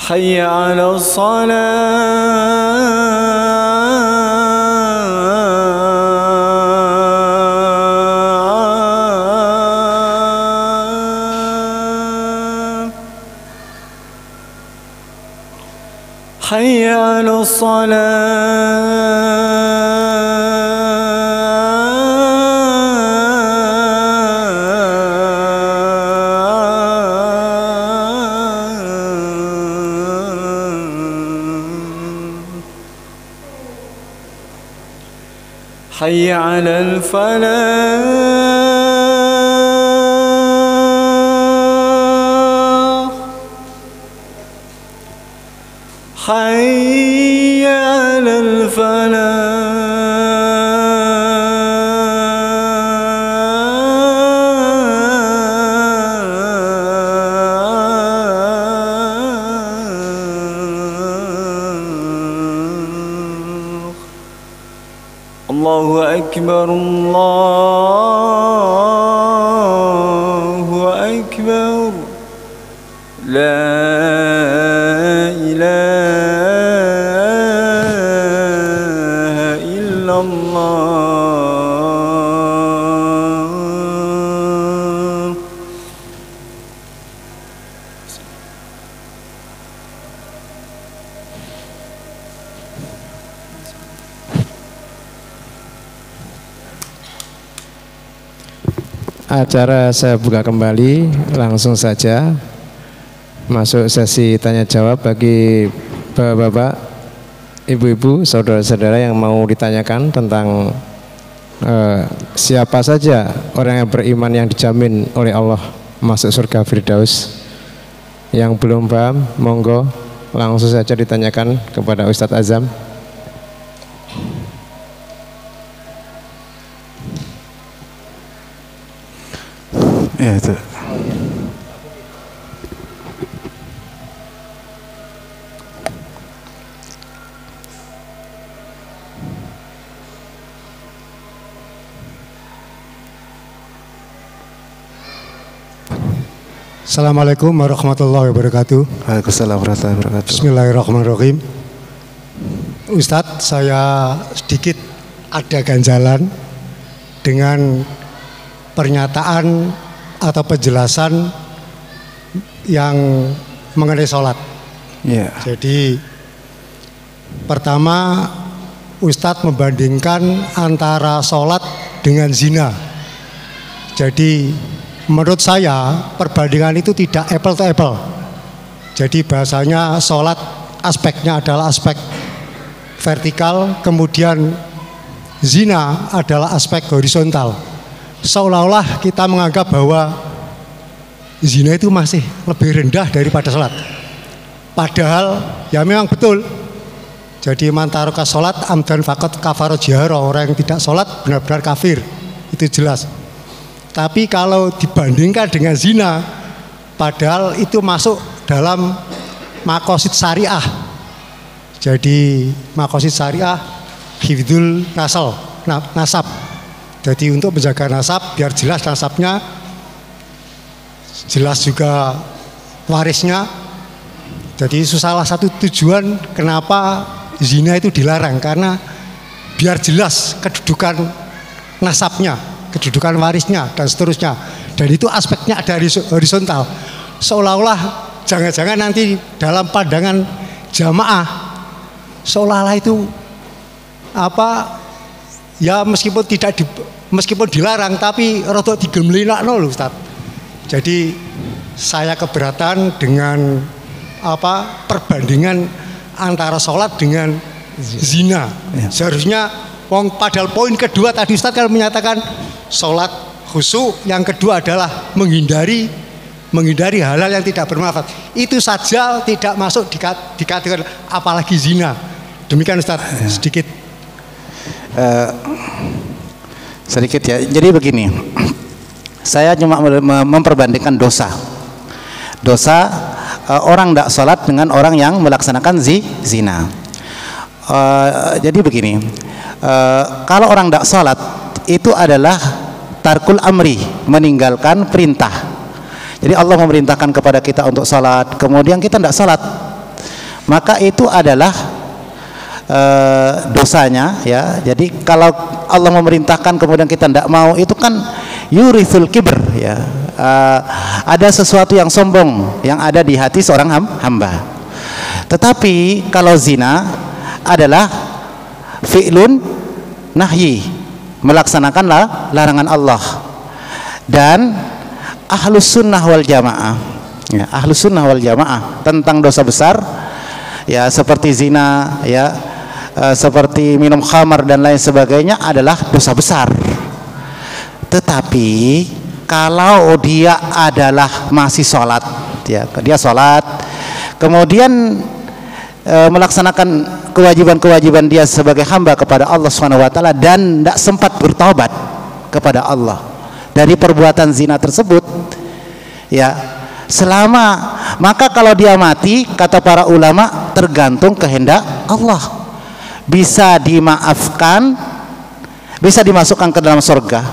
Hayya 'alas salah. Hayya 'alas حي على الفلاح حي على Allahu Akbar, Allahu Akbar. La ilaha illallah. Acara saya buka kembali, langsung saja masuk sesi tanya jawab bagi bapak-bapak, ibu-ibu, saudara-saudara yang mau ditanyakan tentang siapa saja orang yang beriman yang dijamin oleh Allah masuk surga Firdaus. Yang belum paham, monggo langsung saja ditanyakan kepada Ustadz Azam. Ya itu. Assalamualaikum warahmatullahi wabarakatuh. Waalaikumsalam warahmatullahi wabarakatuh. Bismillahirrahmanirrahim. Ustadz, saya sedikit ada ganjalan dengan pernyataan atau penjelasan yang mengenai sholat. Yeah. Jadi pertama Ustadz membandingkan antara sholat dengan zina. Jadi menurut saya perbandingan itu tidak apple to apple. Jadi bahasanya sholat aspeknya adalah aspek vertikal, kemudian zina adalah aspek horizontal. Seolah-olah kita menganggap bahwa zina itu masih lebih rendah daripada sholat. Padahal ya memang betul. Jadi man taraka sholat amdan faqad kafara jahra, orang yang tidak sholat benar-benar kafir, itu jelas. Tapi kalau dibandingkan dengan zina, padahal itu masuk dalam maqasid syariah. Jadi maqasid syariah hifdzul nasab. Jadi untuk menjaga nasab biar jelas nasabnya, jelas juga warisnya. Jadi itu salah satu tujuan kenapa zina itu dilarang, karena biar jelas kedudukan nasabnya, kedudukan warisnya dan seterusnya. Dan itu aspeknya ada horizontal. Seolah-olah jangan-jangan nanti dalam pandangan jamaah seolah-olah itu ya meskipun dilarang tapi rodok digemlinakno lho Ustaz. Jadi saya keberatan dengan perbandingan antara sholat dengan zina. Seharusnya padahal poin kedua tadi Ustaz kan menyatakan sholat khusyuk, yang kedua adalah menghindari hal-hal yang tidak bermanfaat. Itu saja tidak masuk di kategori apalagi zina. Demikian Ustaz, sedikit ya. Jadi begini, saya cuma memperbandingkan dosa orang tidak sholat dengan orang yang melaksanakan zina. Jadi begini, kalau orang tidak sholat itu adalah tarkul amri, meninggalkan perintah. Jadi Allah memerintahkan kepada kita untuk sholat, kemudian kita tidak sholat, maka itu adalah dosanya, ya. Jadi kalau Allah memerintahkan kemudian kita tidak mau, itu kan yurithul kibr, ya. Ada sesuatu yang sombong yang ada di hati seorang hamba. Tetapi kalau zina adalah fi'lun nahyi, melaksanakan larangan Allah. Dan ahlus sunnah wal jamaah, ya, ahlus sunnah wal jamaah tentang dosa besar, ya, seperti zina, ya, seperti minum khamar dan lain sebagainya adalah dosa besar. Tetapi kalau dia adalah masih sholat, ya, dia sholat, kemudian melaksanakan kewajiban-kewajiban dia sebagai hamba kepada Allah SWT dan tidak sempat bertaubat kepada Allah dari perbuatan zina tersebut, ya, maka kalau dia mati, kata para ulama, tergantung kehendak Allah, bisa dimaafkan, bisa dimasukkan ke dalam surga,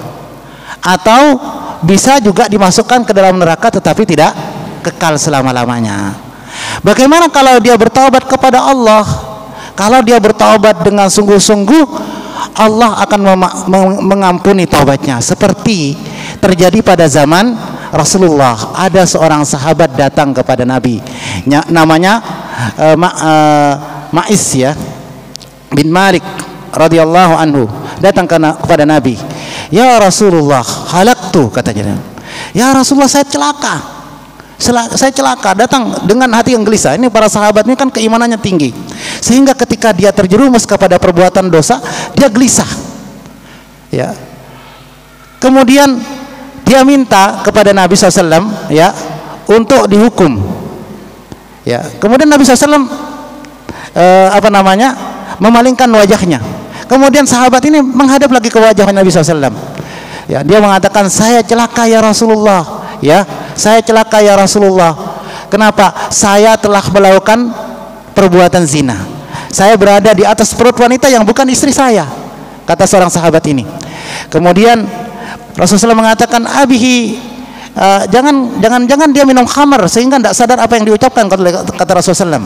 atau bisa juga dimasukkan ke dalam neraka tetapi tidak kekal selama-lamanya. Bagaimana kalau dia bertaubat kepada Allah? Kalau dia bertaubat dengan sungguh-sungguh, Allah akan mengampuni taubatnya. Seperti terjadi pada zaman Rasulullah. Ada seorang sahabat datang kepada Nabi, namanya Ma'is, ya, bin Malik radhiyallahu anhu, datang kepada Nabi. Ya Rasulullah, halaktu, katanya. Ya Rasulullah, saya celaka, datang dengan hati yang gelisah. Ini para sahabat ini kan keimanannya tinggi, sehingga ketika dia terjerumus kepada perbuatan dosa, dia gelisah, ya. Kemudian dia minta kepada Nabi SAW, ya, untuk dihukum, ya. Kemudian Nabi SAW memalingkan wajahnya. Kemudian sahabat ini menghadap lagi ke wajah Nabi SAW, ya. Dia mengatakan, saya celaka ya Rasulullah, ya, saya celaka ya Rasulullah. Kenapa? Saya telah melakukan perbuatan zina. Saya berada di atas perut wanita yang bukan istri saya, kata seorang sahabat ini. Kemudian Rasulullah mengatakan, abihi, jangan dia minum khamar sehingga tidak sadar apa yang diucapkan, kata Rasulullah.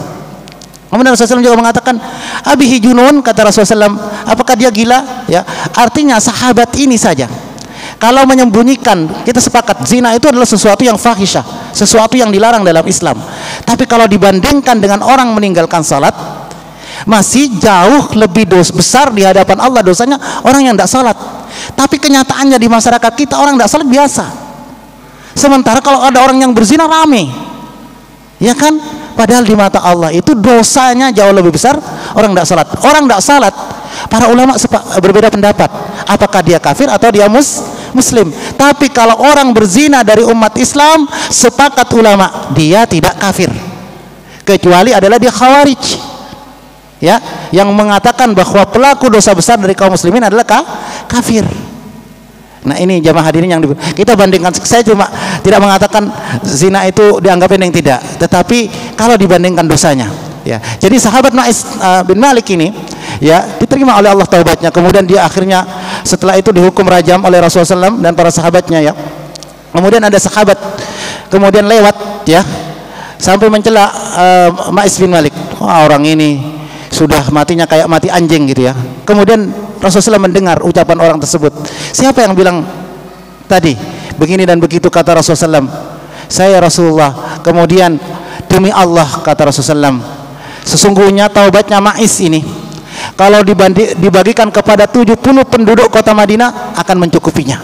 Kemudian Rasulullah juga mengatakan, abihi junun, kata Rasulullah, apakah dia gila? Ya, artinya sahabat ini saja, kalau menyembunyikan, kita sepakat zina itu adalah sesuatu yang fahisyah, sesuatu yang dilarang dalam Islam. Tapi kalau dibandingkan dengan orang meninggalkan salat, masih jauh lebih besar di hadapan Allah dosanya orang yang tidak salat. Tapi kenyataannya di masyarakat kita orang tidak salat biasa. Sementara kalau ada orang yang berzina rame, ya kan? Padahal di mata Allah itu dosanya jauh lebih besar orang tidak salat. Orang tidak salat Para ulama berbeda pendapat, apakah dia kafir atau dia muslim. Tapi kalau orang berzina dari umat Islam, sepakat ulama dia tidak kafir, kecuali adalah dia khawarij, ya, yang mengatakan bahwa pelaku dosa besar dari kaum muslimin adalah kafir. Nah ini jamaah hadirin yang kita bandingkan. Saya cuma tidak mengatakan zina itu dianggap enteng, tidak, tetapi kalau dibandingkan dosanya, ya. Jadi sahabat Ma'is bin Malik ini, ya, diterima oleh Allah taubatnya, kemudian dia akhirnya setelah itu dihukum rajam oleh Rasulullah SAW dan para sahabatnya, ya. Kemudian ada sahabat kemudian lewat, ya, sampai mencela Ma'is bin Malik. Wah, orang ini sudah matinya kayak mati anjing gitu, ya. Kemudian Rasulullah mendengar ucapan orang tersebut. Siapa yang bilang tadi begini dan begitu, kata Rasulullah SAW. Saya Rasulullah. Kemudian demi Allah, kata Rasulullah SAW, sesungguhnya taubatnya Ma'is ini kalau dibagikan kepada 70 penduduk kota Madinah akan mencukupinya.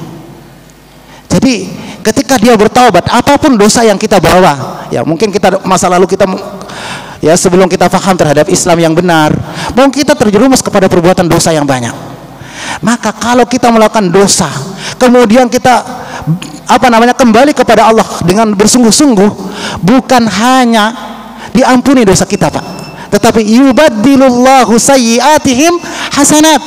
Jadi ketika dia bertaubat, apapun dosa yang kita bawa, ya, mungkin kita masa lalu kita, ya, sebelum kita faham terhadap Islam yang benar, mungkin kita terjerumus kepada perbuatan dosa yang banyak. Maka kalau kita melakukan dosa, kemudian kita kembali kepada Allah dengan bersungguh-sungguh, bukan hanya diampuni dosa kita, Pak, tetapi yubaddilullahu sayyiatihim hasanat.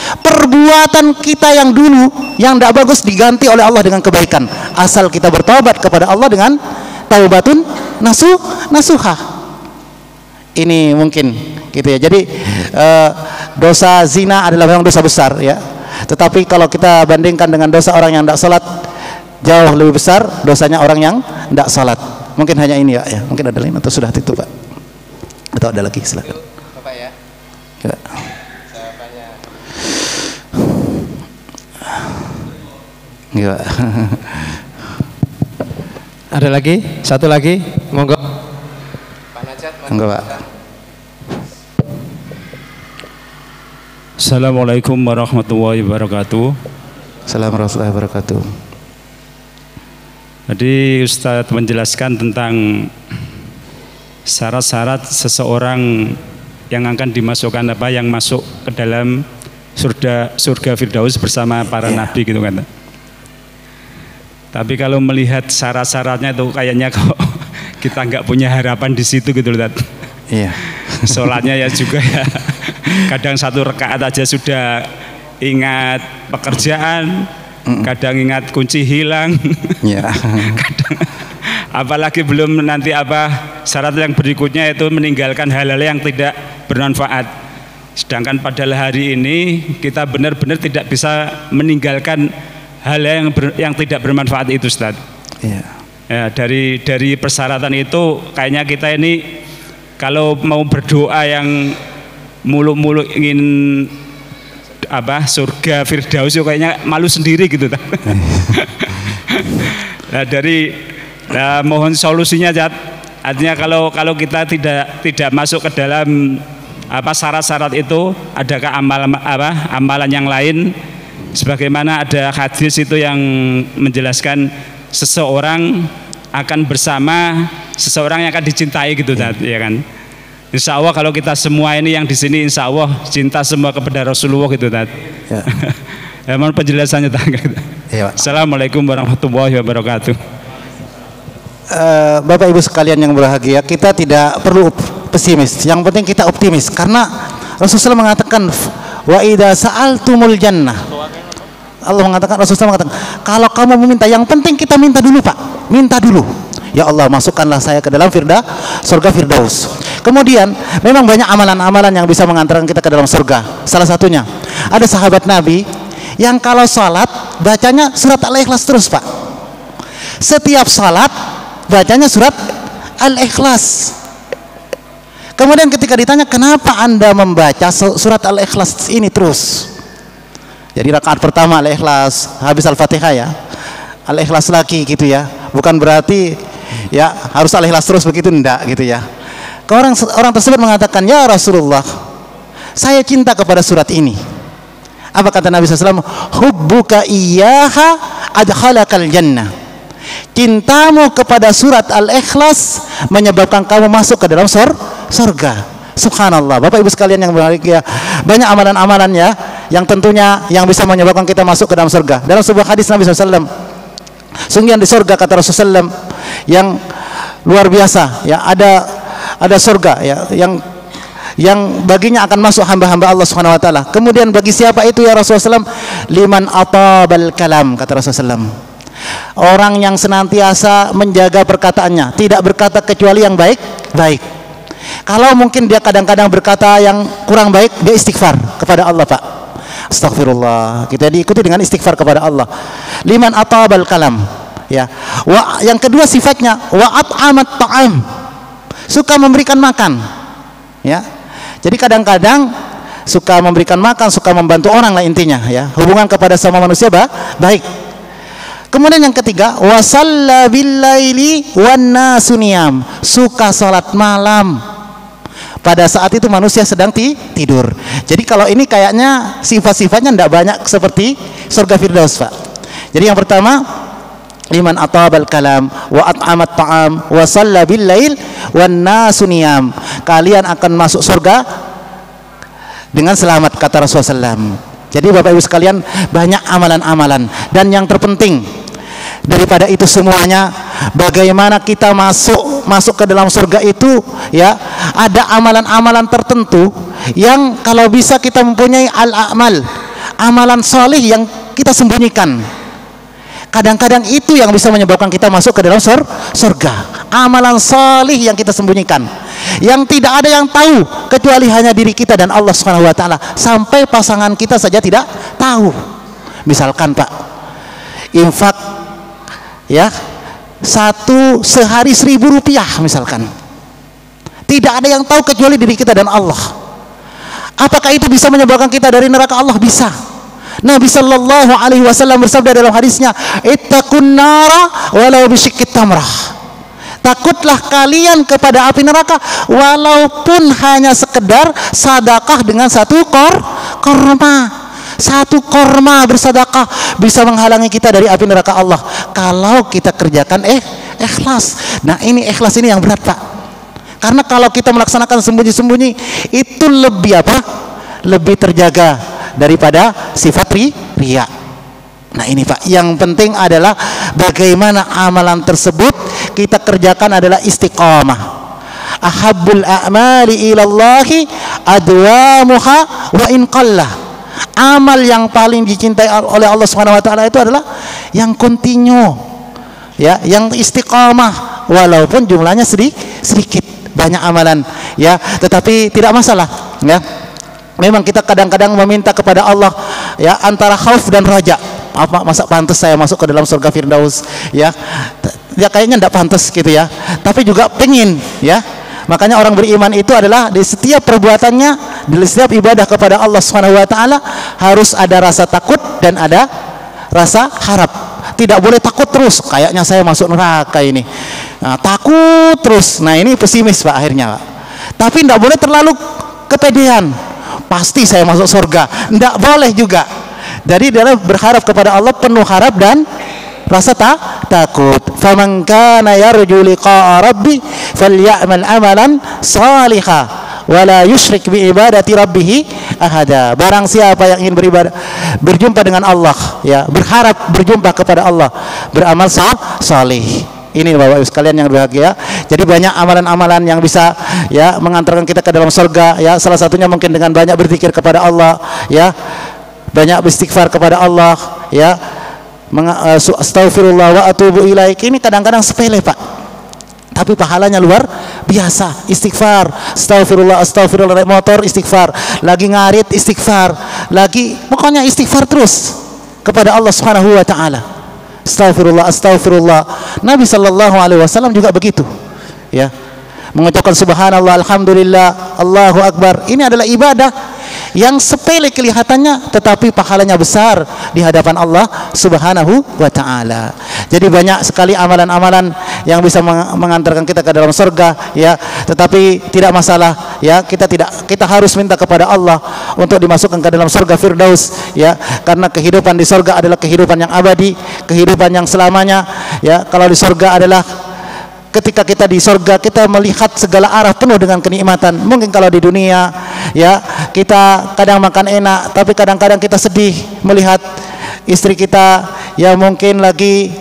Perbuatan kita yang dulu yang tidak bagus diganti oleh Allah dengan kebaikan, asal kita bertobat kepada Allah dengan taubatun nasuha. Ini mungkin gitu, ya. Jadi dosa zina adalah memang dosa besar, ya. Tetapi kalau kita bandingkan dengan dosa orang yang tidak salat, jauh lebih besar dosanya orang yang tidak salat. Mungkin hanya ini, ya. Mungkin ada lain atau sudah itu, Pak? Atau ada lagi, silakan. Bapak, ya. Ya. Jawabannya. Ya. Ada lagi? Satu lagi, monggo. Pak Najat, Monggo, Pak. Assalamualaikum warahmatullahi wabarakatuh. Assalamualaikum warahmatullahi wabarakatuh. Tadi Ustadz menjelaskan tentang syarat-syarat seseorang yang akan dimasukkan, yang masuk ke dalam surga Firdaus bersama para nabi, gitu kan. Tapi kalau melihat syarat-syaratnya itu kayaknya kok kita nggak punya harapan di situ, gitu loh, Ustadz. Iya. Sholatnya ya juga, ya, kadang 1 rakaat aja sudah ingat pekerjaan, kadang ingat kunci hilang, Ya. kadang, apalagi belum nanti syarat yang berikutnya itu meninggalkan hal-hal yang tidak bermanfaat. Sedangkan pada hari ini kita benar-benar tidak bisa meninggalkan hal yang tidak bermanfaat itu, Ustaz. Iya. Ya, dari persyaratan itu kayaknya kita ini kalau mau berdoa yang muluk-muluk ingin surga Firdaus, kayaknya malu sendiri, gitu. Nah, mohon solusinya, Jat. Artinya kalau kita tidak masuk ke dalam syarat-syarat itu, adakah amalan yang lain? Sebagaimana ada hadis itu yang menjelaskan seseorang akan bersama seseorang yang akan dicintai, gitu, ya kan? Insya Allah kalau kita semua ini yang di sini, insya Allah cinta semua kepada Rasulullah, gitu, ya. Ya, mohon penjelasannya, Ya. Assalamualaikum warahmatullahi wabarakatuh. Bapak Ibu sekalian yang berbahagia, kita tidak perlu pesimis. Yang penting kita optimis, karena Rasulullah mengatakan, wa idza sa'altumul jannah. Allah mengatakan, Rasulullah mengatakan, kalau kamu meminta, yang penting kita minta dulu, Pak. Minta dulu. Ya Allah, masukkanlah saya ke dalam surga Firdaus. Kemudian memang banyak amalan-amalan yang bisa mengantarkan kita ke dalam surga. Salah satunya ada sahabat Nabi yang kalau salat bacanya surat Al-Ikhlas terus, Pak. Setiap salat bacanya surat Al-Ikhlas. Kemudian ketika ditanya, kenapa Anda membaca surat Al-Ikhlas ini terus? Jadi rakaat pertama Al-Ikhlas, habis Al-Fatihah, ya, Al-Ikhlas lagi, gitu, ya. Bukan berarti, ya, harus Al-Ikhlas terus begitu, enggak, gitu, ya. Orang tersebut mengatakan, ya Rasulullah, saya cinta kepada surat ini. Apa kata Nabi SAW? Hubbuka iyyaha adkhalakal jannah. Cintamu kepada surat Al-Ikhlas menyebabkan kamu masuk ke dalam surga. Subhanallah, Bapak Ibu sekalian yang berbahagia, banyak amalan-amalan ya yang tentunya yang bisa menyebabkan kita masuk ke dalam surga. Dalam sebuah hadis Nabi SAW, sungguh di surga kata Rasulullah SAW yang luar biasa ya, ada surga ya yang baginya akan masuk hamba-hamba Allah Subhanahu wa taala. Kemudian bagi siapa itu ya Rasulullah SAW? Liman atabal kalam, kata Rasulullah SAW. Orang yang senantiasa menjaga perkataannya, tidak berkata kecuali yang baik. Kalau mungkin dia kadang-kadang berkata yang kurang baik, dia istighfar kepada Allah, Pak. Astagfirullah. Kita diikuti dengan istighfar kepada Allah. Liman atabal kalam. Ya. Yang kedua sifatnya wa at'amat ta'am. Suka memberikan makan. Ya. Jadi kadang-kadang suka memberikan makan, suka membantu orang lah intinya ya. Hubungan kepada sama manusia baik. Kemudian yang ketiga, wa shalla bil laili wan nasu niyam. Suka salat malam. Pada saat itu manusia sedang tidur. Jadi kalau ini kayaknya sifat-sifatnya tidak banyak seperti surga Firdaus, Pak. Jadi yang pertama, liman atabal kalam wa at'amat ta'am wa shalla bil lail wan nasu niyam. Kalian akan masuk surga dengan selamat, kata Rasulullah SAW. Jadi Bapak Ibu sekalian, banyak amalan-amalan, dan yang terpenting daripada itu semuanya, bagaimana kita masuk ke dalam surga itu ya, ada amalan-amalan tertentu yang kalau bisa kita mempunyai al-a'mal, amalan soleh yang kita sembunyikan. Kadang-kadang itu yang bisa menyebabkan kita masuk ke dalam surga. Amalan soleh yang kita sembunyikan, yang tidak ada yang tahu kecuali hanya diri kita dan Allah Subhanahu wa taala. Sampai pasangan kita saja tidak tahu. Misalkan Pak, infak ya, sehari 1.000 rupiah misalkan, tidak ada yang tahu kecuali diri kita dan Allah. Apakah itu bisa menyebabkan kita dari neraka Allah? Bisa. Nabi sallallahu alaihi wasallam bersabda dalam hadisnya, ittaqun nara walau bisyiqqit tamrah. Takutlah kalian kepada api neraka walaupun hanya sekedar sedekah dengan satu korma. Satu korma bersedekah bisa menghalangi kita dari api neraka Allah kalau kita kerjakan ikhlas. Nah, ini ikhlas ini yang berat, Pak. Karena kalau kita melaksanakan sembunyi-sembunyi itu lebih apa? Lebih terjaga daripada sifat riya. Nah, ini Pak, yang penting adalah bagaimana amalan tersebut kita kerjakan adalah istiqamah. Ahabbul a'mali ilallahi adwamuha wa in qallah. Amal yang paling dicintai oleh Allah Subhanahu wa taala itu adalah yang kontinu, ya, yang istiqamah walaupun jumlahnya sedikit. Banyak amalan, ya, tetapi tidak masalah, ya. Memang kita kadang-kadang meminta kepada Allah, ya, antara khauf dan raja. Apa masa pantas saya masuk ke dalam surga Firdaus, ya? Ya kayaknya tidak pantas gitu ya. Tapi juga pengen, ya. Makanya orang beriman itu adalah di setiap perbuatannya, di setiap ibadah kepada Allah Subhanahu wa taala harus ada rasa takut dan ada rasa harap. Tidak boleh takut terus, kayaknya saya masuk neraka ini. Nah, takut terus. Nah, ini pesimis Pak akhirnya, Pak. Tapi tidak boleh terlalu kepedean. Pasti saya masuk surga. Tidak boleh juga. Jadi dalam berharap kepada Allah penuh harap dan rasa takut. Faman kana yarju liqa'a rabbi falyamal amalan salihah wala yusyrik bi ibadati rabbih ahada. Barang siapa yang ingin berjumpa dengan Allah, ya, berharap berjumpa kepada Allah, beramal saleh. Ini Bapak Ibu sekalian yang berbahagia. Jadi banyak amalan-amalan yang bisa, ya, mengantarkan kita ke dalam surga, ya. Salah satunya mungkin dengan banyak berzikir kepada Allah, ya. Banyak beristighfar kepada Allah, ya. Astaghfirullah wa atubu ilaik. Ini kadang-kadang sepele, Pak. Tapi pahalanya luar biasa. Istighfar, astaghfirullah, astaghfirullah, naik motor istighfar, lagi ngarit istighfar, lagi pokoknya istighfar terus kepada Allah Subhanahu wa taala. Astaghfirullah, astaghfirullah. Nabi sallallahu alaihi wasallam juga begitu, ya. Mengucapkan subhanallah, alhamdulillah, Allahu akbar. Ini adalah ibadah yang sepele kelihatannya tetapi pahalanya besar di hadapan Allah Subhanahu wa taala. Jadi banyak sekali amalan-amalan yang bisa mengantarkan kita ke dalam surga, ya. Tetapi tidak masalah, ya. Kita harus minta kepada Allah untuk dimasukkan ke dalam surga Firdaus, ya. Karena kehidupan di surga adalah kehidupan yang abadi, kehidupan yang selamanya, ya. Kalau di surga adalah ketika kita di surga kita melihat segala arah penuh dengan kenikmatan. Mungkin kalau di dunia ya kita kadang makan enak, tapi kadang-kadang kita sedih melihat istri kita yang mungkin lagi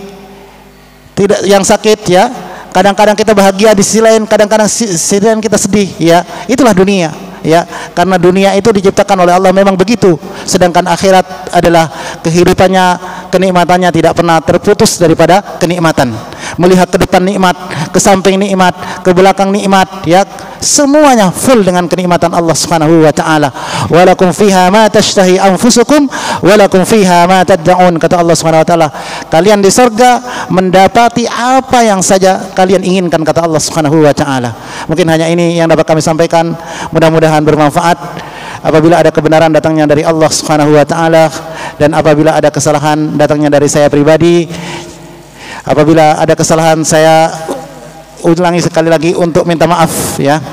tidak, yang sakit ya. Kadang-kadang kita bahagia di sisi lain, kadang-kadang sisi lain kita sedih ya. Itulah dunia ya, karena dunia itu diciptakan oleh Allah memang begitu, sedangkan akhirat adalah kehidupannya, kenikmatannya tidak pernah terputus daripada kenikmatan. Melihat ke depan nikmat, ke samping nikmat, ke belakang nikmat ya, semuanya full dengan kenikmatan Allah Subhanahu wa taala. Walakum fiha ma tashtahi anfusukum walakum fiha ma tad'un, kata Allah Subhanahu wa taala, kalian di surga mendapati apa yang saja kalian inginkan, kata Allah Subhanahu wa taala. Mungkin hanya ini yang dapat kami sampaikan, mudah-mudahan bermanfaat. Apabila ada kebenaran datangnya dari Allah Subhanahu wa taala, dan apabila ada kesalahan datangnya dari saya pribadi. Apabila ada kesalahan saya ulangi sekali lagi untuk minta maaf ya.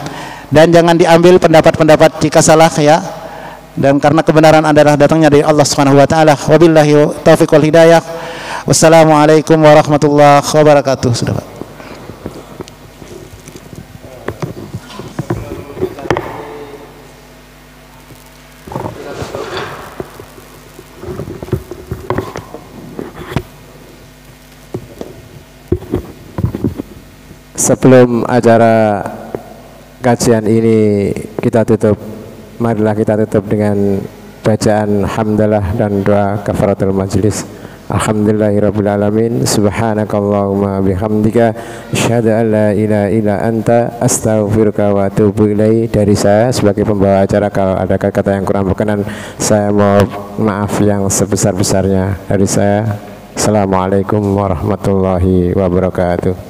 Dan jangan diambil pendapat-pendapat jika salah ya. Dan karena kebenaran adalah datangnya dari Allah Subhanahu wa taala. Wabillahi taufiq wal hidayah. Wassalamualaikum warahmatullahi wabarakatuh. Sudah, Pak. Sebelum acara kajian ini kita tutup, marilah kita tutup dengan bacaan hamdalah dan doa kafaratul majlis. Alhamdulillahirabbil alamin, subhanakallahumma bihamdika asyhadu an la ilaha illa anta astaghfiruka wa atubu ilaik. Dari saya sebagai pembawa acara, kalau ada kata-kata yang kurang berkenan, saya mohon maaf yang sebesar-besarnya. Dari saya, assalamualaikum warahmatullahi wabarakatuh.